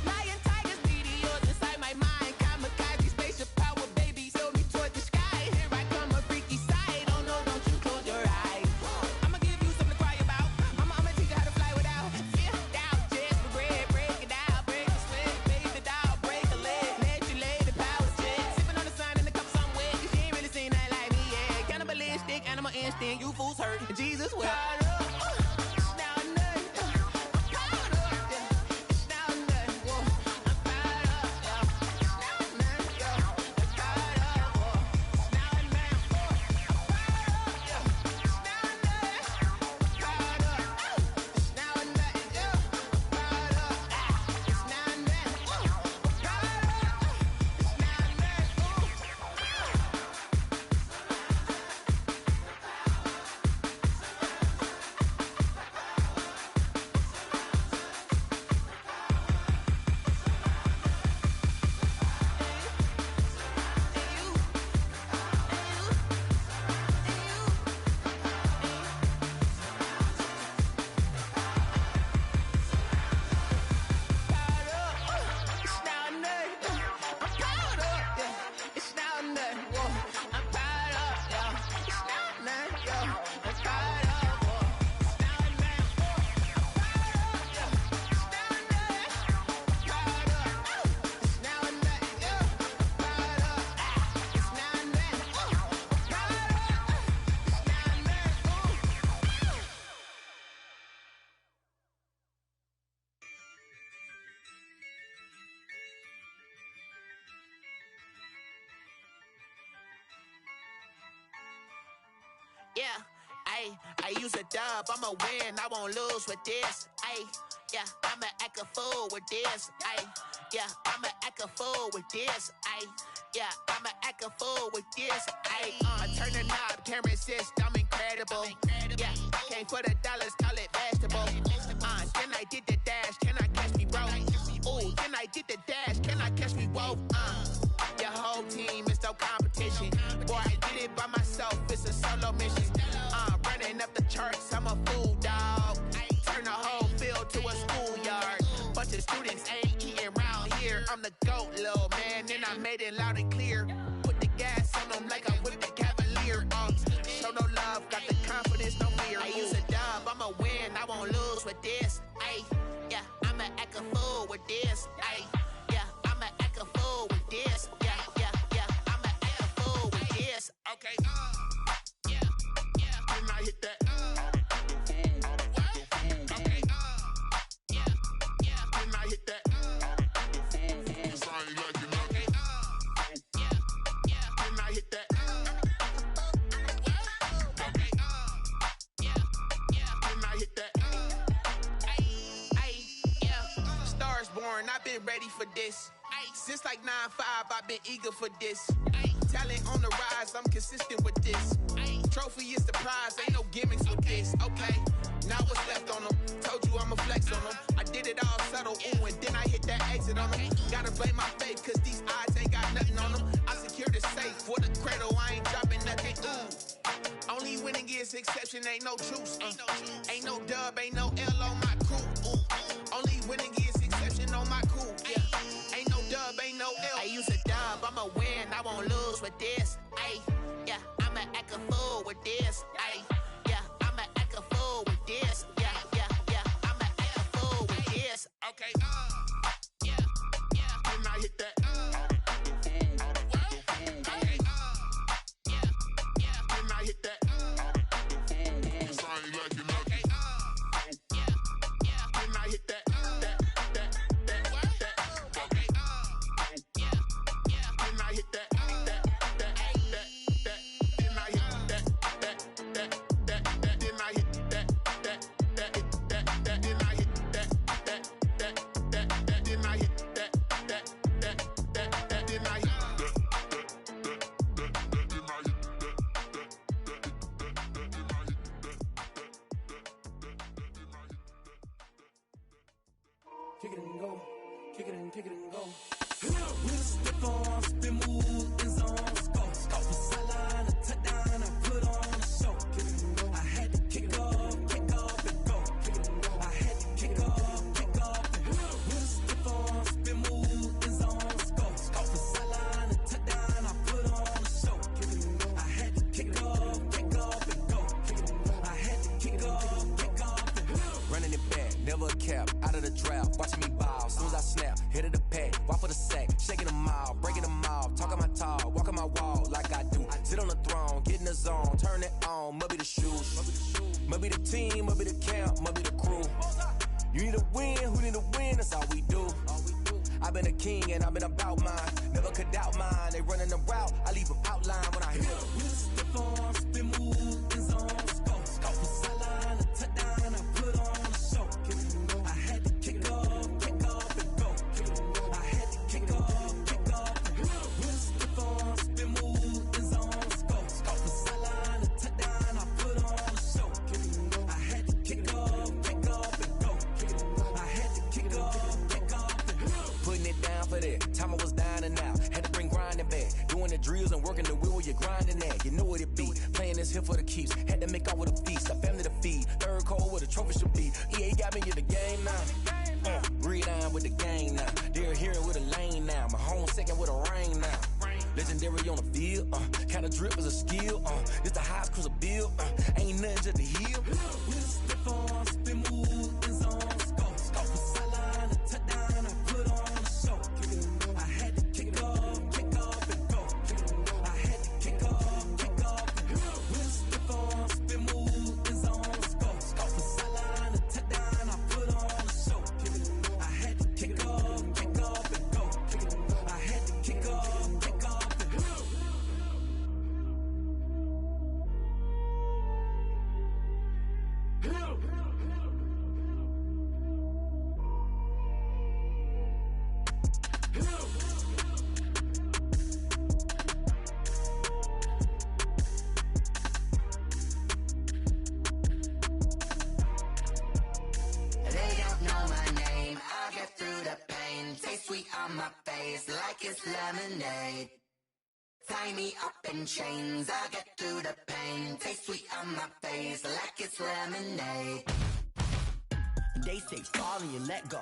Lion, tigers, meteors inside my mind. Kamikaze, spaceship power, baby. Ayy, I use a dub, I'ma win, I won't lose with this. Ayy, yeah, I'ma act a fool with this. Ayy, yeah, I'ma act a fool with this. Ayy, yeah, I'ma act a fool with this. Ayy, I turn the knob, can't resist, I'm incredible. Yeah, came for the dollars, call it vegetable. Then I did the dash, can I catch me, bro? Ooh, then I did the dash, can I catch me, whoa? Your whole team is no competition. Boy, I did it by myself, it's a solo mission. Running up the charts, I'm a fool, dog. Turn the whole field to a schoolyard. Bunch of students ain't eating round here. I'm the GOAT, little man, and I made it loud and clear. Put the gas on them like I whipped the Cavalier. Show no love, got the confidence, no fear. I use a dub, I'ma win, I won't lose with this. Ayy, yeah, I'ma act a fool with this. Ayy, yeah, I'ma act a fool with this. Yeah, yeah, yeah, I'ma act a fool with this. Okay, yeah, yeah, can I hit that? Okay, yeah, yeah, can I hit that? Okay, yeah, yeah, can I hit that? Okay, yeah, yeah, can I hit that? Stars born, I've been ready for this. Since like 9-5, I've been eager for this. Talent on the rise, I'm consistent with this. Trophy is the prize, ain't no gimmicks with this. Okay, now what's left on them? Told you I'ma flex on them. I did it all subtle, ooh, and then I hit that exit on them. Gotta blame my faith, cause these odds ain't got nothing on them. I secured the safe for the cradle, I ain't dropping nothing, ooh. Only winning is exception, ain't no truce. Ain't no dub, ain't no L on my crew. Ooh. Only winning is exception on my crew. Yeah. Ain't no dub, ain't no L. I use a dub, I'ma win, I won't lose with this. Ayy, yeah, I'ma act a fool with this. Ayy, yeah, I'ma act a fool with this. Yeah, yeah, yeah, I'ma act a fool with this. Okay, yeah, yeah, can I hit that? Okay, yeah, yeah, can I hit that? Okay, yeah, yeah, can I hit that? Okay, yeah, yeah, can I hit that? Kick it and go, kick it and go. With a stiff arm, spin move, in zone, go. Off the sideline, a touchdown, I put on a show. Kick it and go. I had to kick off and go. Kick it and go. I had to kick off and go. With a stiff arm, spin move, in zone, go. Off the sideline, a touchdown, I put on a show. Kick it and go. I had to kick off and go. Kick it and go. I had to kick off and go. Running it back, never a cap, out of the draft, watching me ball. Soon as I snap, hit of the pack, walk for the sack, shaking them all, breaking them all, talking my talk, walking my wall like I do. Sit on the throne, get in the zone, turn it on, must be the shoes, must be the team, must be the camp, must be the crew. You need a win, who need a win, that's all we do. I've been a king and I've been about mine, never could doubt mine. They running the route, I leave them outline when I hit them. With a stiff arm, spin move, in zone, go. Off the sideline, a touchdown, I put on a show. Kick it and go. I had to kick off and go. Kick it and go. I had to kick off and go. With a stiff arm, spin move, in zone, go. Off the sideline, a touchdown, I put on a show. Kick it and go. I had to kick off and go. Kick it and go. I had to kick off and go. Putting it down for that, time I was down and out. Had to bring grinding back, doing the drills and working the wheel where you're grinding at. You know what it be, playing this here for the keeps. Had to make off with a feast, a family to feed. Third cold where the trophy should be. EA got me in the game now. Breed on with the game now. They're here with a lane now. My home second with a rain now. Legendary on the field, kinda drip is a skill. This the highest cruiser bill, ain't nothing just to heal. With a stiff arm, spin move, in zone, go. Off the sideline, a touchdown, I put on a show. Kick it and go. I had to kick off and go. Kick it and go. I had to kick off and go. With a stiff arm, spin move, in zone, go. Off the sideline, a touchdown, I put on a show. Kick it and go. I had to kick off and go. Kick it and go. I had to kick off and go. pain. Taste sweet on my face like it's lemonade. Tie me up in chains, I'll get through the pain. Taste sweet on my face like it's lemonade. They say fall and you let go,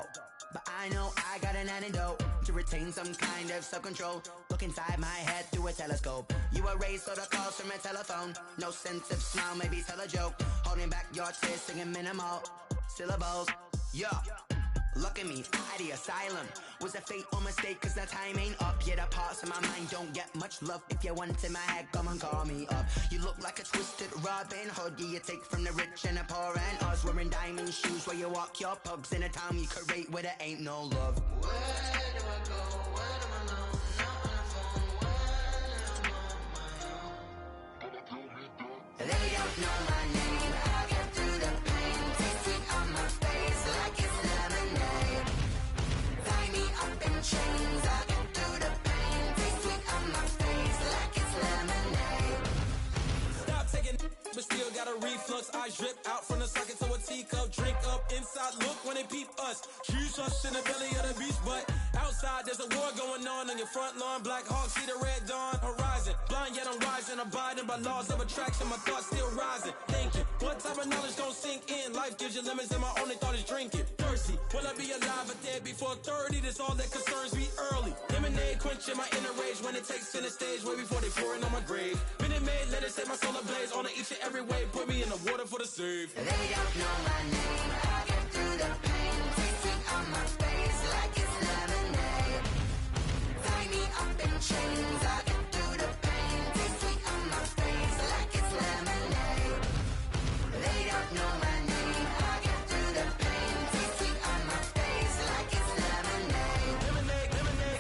but I know I got an antidote to retain some kind of self-control. Look inside my head through a telescope. You erase all the calls from a telephone. No sense of smile, maybe tell a joke. Holding back your tears, singing minimal syllables. Yeah. Look at me, at the asylum. Was a fate or mistake, cause the time ain't up. Yet the parts of my mind don't get much love. If you want in my head, come and call me up. You look like a twisted Robin Hood. You take from the rich and the poor and us. Wearing diamond shoes where you walk your pugs in a town you create where there ain't no love. Where do I go? When am I alone? Not on the phone. When I'm on my own. They don't know my name. I'll get through the pain. Taste sweet on my face like it's lemonade. Tie me up in chains. I'll get through the pain. Taste sweet on my face like it's lemonade. Stop taking, but still got a reflux. I drip out from the socket to a teacup. Drink up inside, look when they peep us. Shoes us in the belly of the beach, but outside there's a war going on your front lawn. Black Hawk, see the red dawn horizon. Blind yet I'm rising, abiding by laws of attraction. My thoughts still rising, thinking what type of knowledge don't sink in? Life gives you limits and my only thought is drinking. Thirsty, will I be alive or dead before 30? That's all that concerns me early. Lemonade quenching my inner rage when it takes center stage way before they pour it on my grave. Minute Maid, let it set my soul ablaze on each and every way. Put me in the water for the save. They don't know my name. I'll get through the pain. Taste sweet on my face like it's lemonade. Tie me up in chains. I'll get through the pain. Taste sweet on my face like it's lemonade. They don't know my name. I'll get through the pain. Taste sweet on my face like it's lemonade.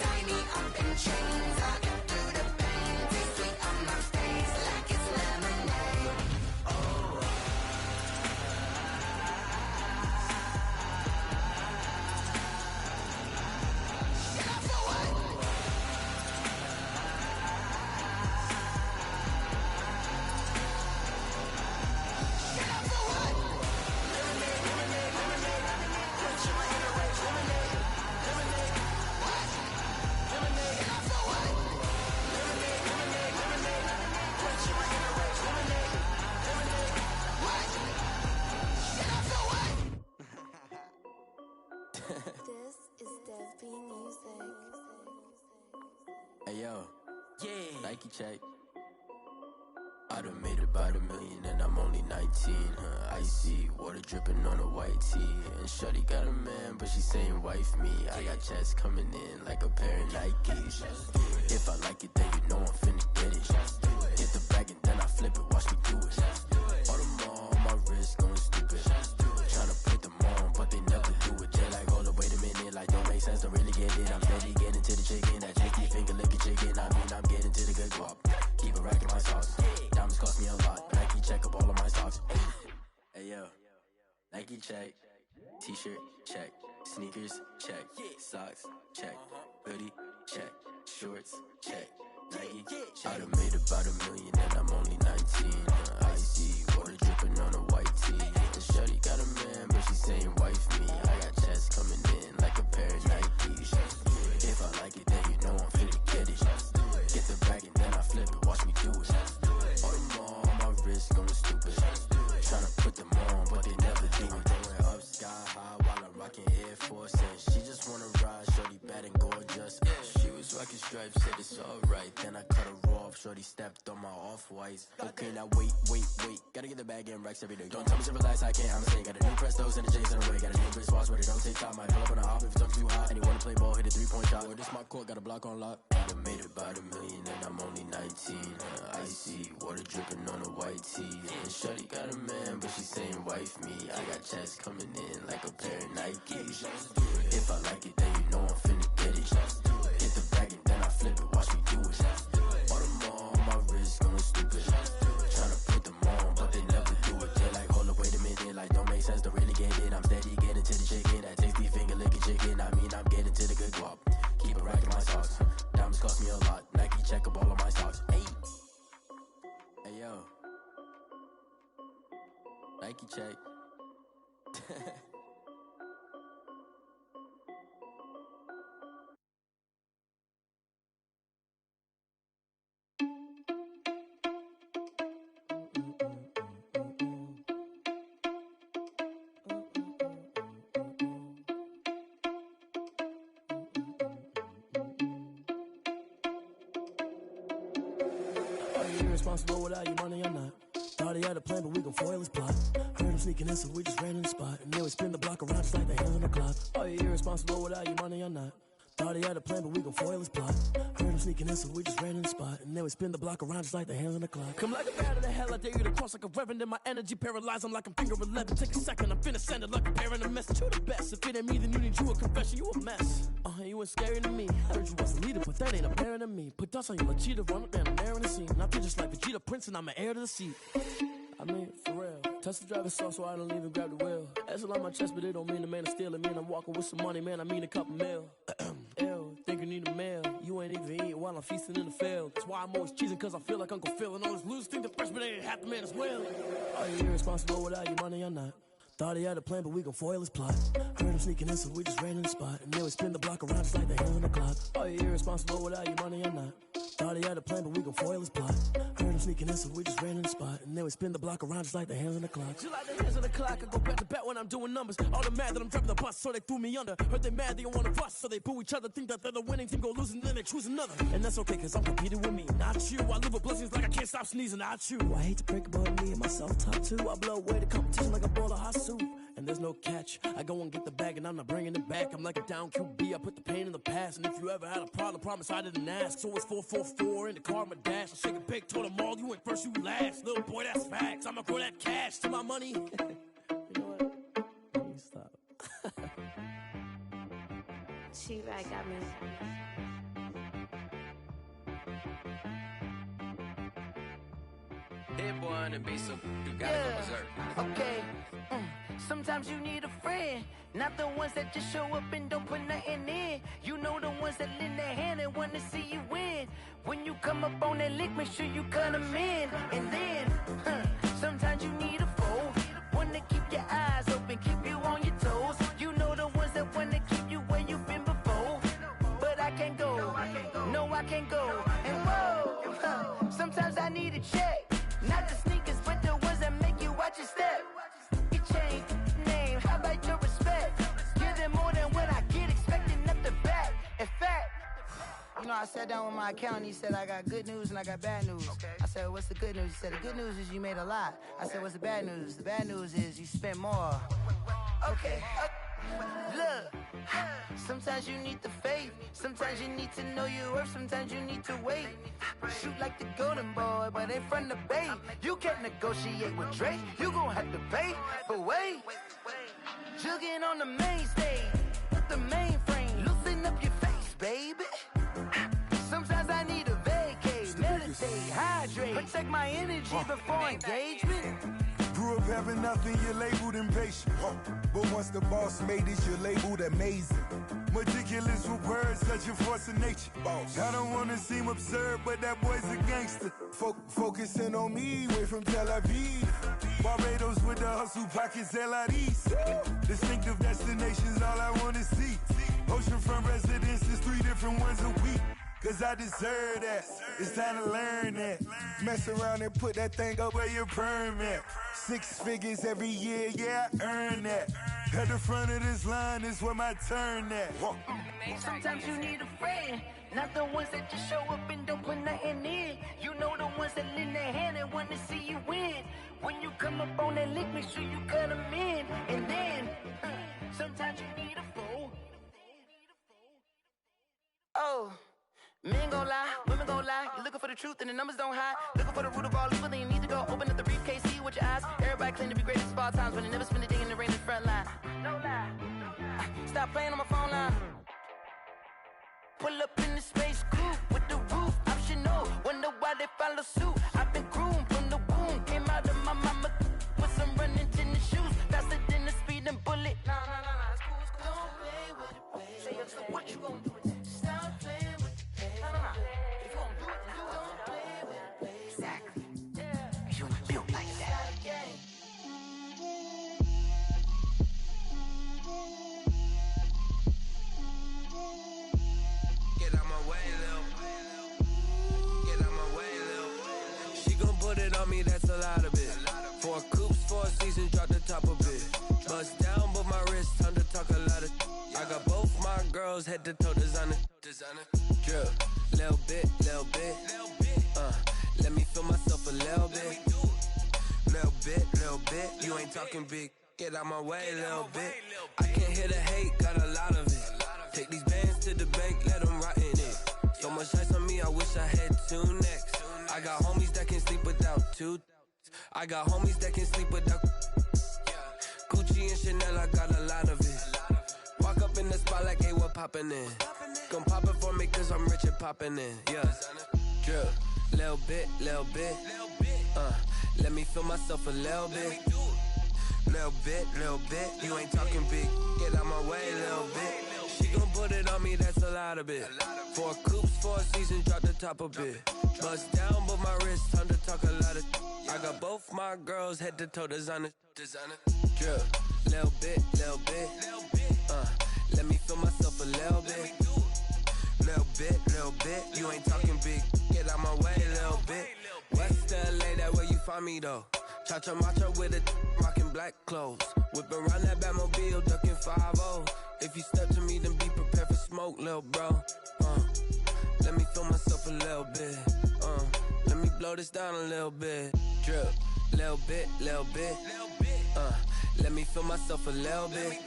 Tie me up in chains. I'll get through the pain. Taste sweet on my face like it's lemonade. This is Dev B Music. Hey yo, Nike check. I done made about $1 million and I'm only 19, huh? Icy, water dripping on a white tee. And shorty got a man, but she saying wife me. I got checks coming in like a pair of Nikes. If I like it, then you know I'm finna get it. Hit the bag and then I flip it, watch me do it. All them on my wrist going stupid. Tryna put them on, but they never do it. They like, hold up, wait a minute, like don't make sense, don't really get it. I'm steady getting to the chicken, that chicky finger licking chicken. I mean, I'm getting to the good guap. Keep it racking my sauce. Diamonds cost me a lot. Nike check up all of my stocks. Hey yo, Nike check. T-shirt check. Sneakers check. Socks check. Hoodie check. Shorts check. Nike. I done made about $1 million and I'm only 19. Icy, water dripping on a white tee. And shorty got a man, but she saying wife me. I got checks coming in like a pair of Nikes. If I like it, then you know I'm finna get it. Get the bag and then I flip it, watch me do it. All them on my wrist going stupid. Tryna put them on, but they never do it. Going up sky high while I'm rocking Air Force. And she just wanna ride, shorty bad and gorgeous. She was rocking stripes, said it's alright. Then I cut her off, shorty stepped on my off-whites. Okay, now wait. Gotta get the bag and racks every day. Don't tell me to relax, I can't, I'm saying. Got a new Prestos and the J's in the way. Got a new Chris Watch, but it don't take time. I pull up on a hop if it's talking too hot. And you wanna play ball, hit a 3-point shot. Or this my court, got a block on lock. I done made about $1 million and I'm only 19. Icy, water dripping on a white tee. And shorty got a man, but she saying wife me. I got checks coming in like a pair of Nikes. If I like it, then you know I'm finna get it. Hit the bag and then I flip it, watch me do it. All them on my wrist going stupid. Tryna put them on, but they never do it. They like, hold up, wait a minute, like don't make sense, don't really get it. I'm steady getting to the chicken, that tasty finger licking chicken. I mean, I'm getting to the good guap. Keep it racking my sauce. Diamonds cost me a lot. Nike check up all of my stocks. Hey yo, Nike check. irresponsible without your money or not. Thought he had a plan, but we gon' foil his plot. Heard him sneaking in, so we just ran in the spot. And then we spin the block around just like the hands on the clock. Are you irresponsible without your money or not? Thought he had a plan, but we gon' foil his plot. Heard him sneaking in, so we just ran in the spot. And then we spin the block around just like the hands on the clock. Come like a bat of the hell, I dare you to cross like a reverend. In my energy paralyzed, I'm like I'm finger 11. Take a second, I'm finna send it like a parent a message. You the best, if it ain't me, then you need you a confession. You a mess, you ain't scary to me. Heard you was a leader, but that ain't apparent to me. Put dust on your cheetah, run up and I'm there in the scene. And I feel just like Vegeta Prince and I'm an heir to the seat. I mean, for real. Touch the driver's sauce so I don't even grab the wheel. That's on my chest, but it don't mean the man is stealing. Man, I'm walking with some money, man, I mean a couple mil. Ew, think you need a meal. You ain't even eating while I'm feasting in the field. That's why I'm always cheesing, cause I feel like Uncle Phil. And all those losers think the freshman ain't half the man as well. Are you irresponsible without your money or not? Thought he had a plan, but we gon' foil his plot. Heard him sneaking in, so we just ran in the spot. And then we spin the block around just like the hands on the clock. Are you irresponsible without your money or not? Thought he had a plan, but we gon' foil his plot. Heard him sneaking in, so we just ran in the spot. And then we spin the block around just like the hands on the clock. Just like the hands on the clock, I go back to back when I'm doing numbers. All the mad that I'm driving the bus, so they threw me under. Heard they mad, they don't wanna bust, so they boo each other. Think that they're the winning team, go losing, then they choose another. And that's okay, cause I'm competing with me, not you. I live with blessings like I can't stop sneezing, not you. I hate to break about me and my self-talk too. I blow away the competition like a bowl of hot soup. And there's no catch. I go and get the bag and I'm not bringing it back. I'm like a down QB, I put the pain in the past. And if you ever had a problem, promise I didn't ask. So it's 444 in the car, my dash. I shake a big, told them all, you ain't first, you last. Little boy, that's facts. I'ma grow that cash to my money. You know what? Let me stop. She-Rag got me. Hit boy on the beat, so you gotta go berserk. Okay. Sometimes you need a friend, not the ones that just show up and don't put nothing in. You know the ones that lend their hand and wanna see you win. When you come up on that lick, make sure you cut them in. And then, sometimes you need a foe, one to keep your eyes open, keep you on your toes. You know the ones that wanna keep you where you've been before. But I can't go, no I can't go. And whoa, sometimes I need a check. Not the sneakers, but the ones that make you watch your step. You change name, how about your respect? Give them more than what I get, expecting up the back. In fact, you know, I sat down with my accountant, he said, I got good news and I got bad news. I said, what's the good news? He said, the good news is you made a lot. I said, what's the bad news? The bad news is you spent more. Okay. Look, sometimes you need the faith, sometimes you need to know your worth, sometimes you need to wait. Shoot like the golden boy, but ain't from the bay. You can't negotiate with Drake, you gon' have to pay. But wait, jugging on the main stage, with the mainframe, loosen up your face, baby. Sometimes I need a vacate, meditate, hydrate, protect my energy before engagement. Grew up having nothing, you're labeled impatient. But once the boss made it, you're labeled amazing. Meticulous with words, such a force of nature. I don't wanna seem absurd, but that boy's a gangster. Focusing on me, way from Tel Aviv. Barbados with the hustle pockets, LIDs. Distinctive destinations, all I wanna see. Oceanfront residences, 3 different ones a week. Cause I deserve that, it's time to learn that. Mess around and put that thing up where your permit. 6 figures every year, yeah, I earn that. At the front of this line is where my turn at. Sometimes you need a friend, not the ones that just show up and don't put nothing in. You know the ones that lend their hand and want to see you win. When you come up on that lick, make sure you cut them in. And then, sometimes you need a foe. Oh. Men gon' lie, women gon' lie. You're looking for the truth and the numbers don't hide. Looking for the root of all evil, then you need to go open up the briefcase, see with your eyes. Everybody claim to be great at all times, but they never spend a day in the rain in the front line. No lie. Stop playing on my phone line. Pull up in the space coupe with the roof optional. Wonder why they follow suit. I've been groomed from the womb. Came out of my mama with some running tennis shoes. Faster than the speeding bullet. Nah, it's cool, it's cool. Don't play with it, baby. Say so what you gon' do with it? Stop playing with it. If you gon' do it, then don't play with it, baby. Exactly. Cause you ain't built like that. Get out my way, Lil. Get out my way, Lil. She gon' put it on me, that's a lot of it. 4 coops, 4 seasons, drop the top of it. Bust down, but my wrist, time to talk a lot of. I got both my girls head to toe designer. Drip, little bit. Let Let me feel myself a little bit. Little bit. You ain't talking big. Get out my way a little bit. I can't hear the hate, got a lot of it. Take these bands to the bank, let them rot in it. So much ice on me, I wish I had 2 necks. I got homies that can sleep without 2. I got homies that can sleep without Gucci and Chanel, I got a lot of it. Walk up in the spot like, hey, what poppin' in? Gon' pop it for me cause I'm rich and poppin' in. Yeah, drip, little bit. Let me feel myself a little bit. Little bit. You ain't talking big. Get out my way a little bit. She gon' put it on me, that's a lot of it. 4 coops, 4 seasons, drop the top a bit. Bust down, but my wrist, time to talk a lot of. I got both my girls head to toe designer. Drip, little bit. Let me feel myself a little bit. Little bit. You ain't talking big. Get out my way a little bit. West LA, that where you find me though. Cha-cha matcha with it, rockin' black clothes. Whippin' around that Batmobile, duckin' 5-0. If you step to me, then be prepared for smoke, lil' bro. Let me feel myself a little bit. Let me blow this down a little bit. Drip, little bit. Let me feel myself a little bit.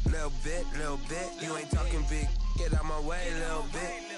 Little bit. You ain't talking big. Get out my way a little bit.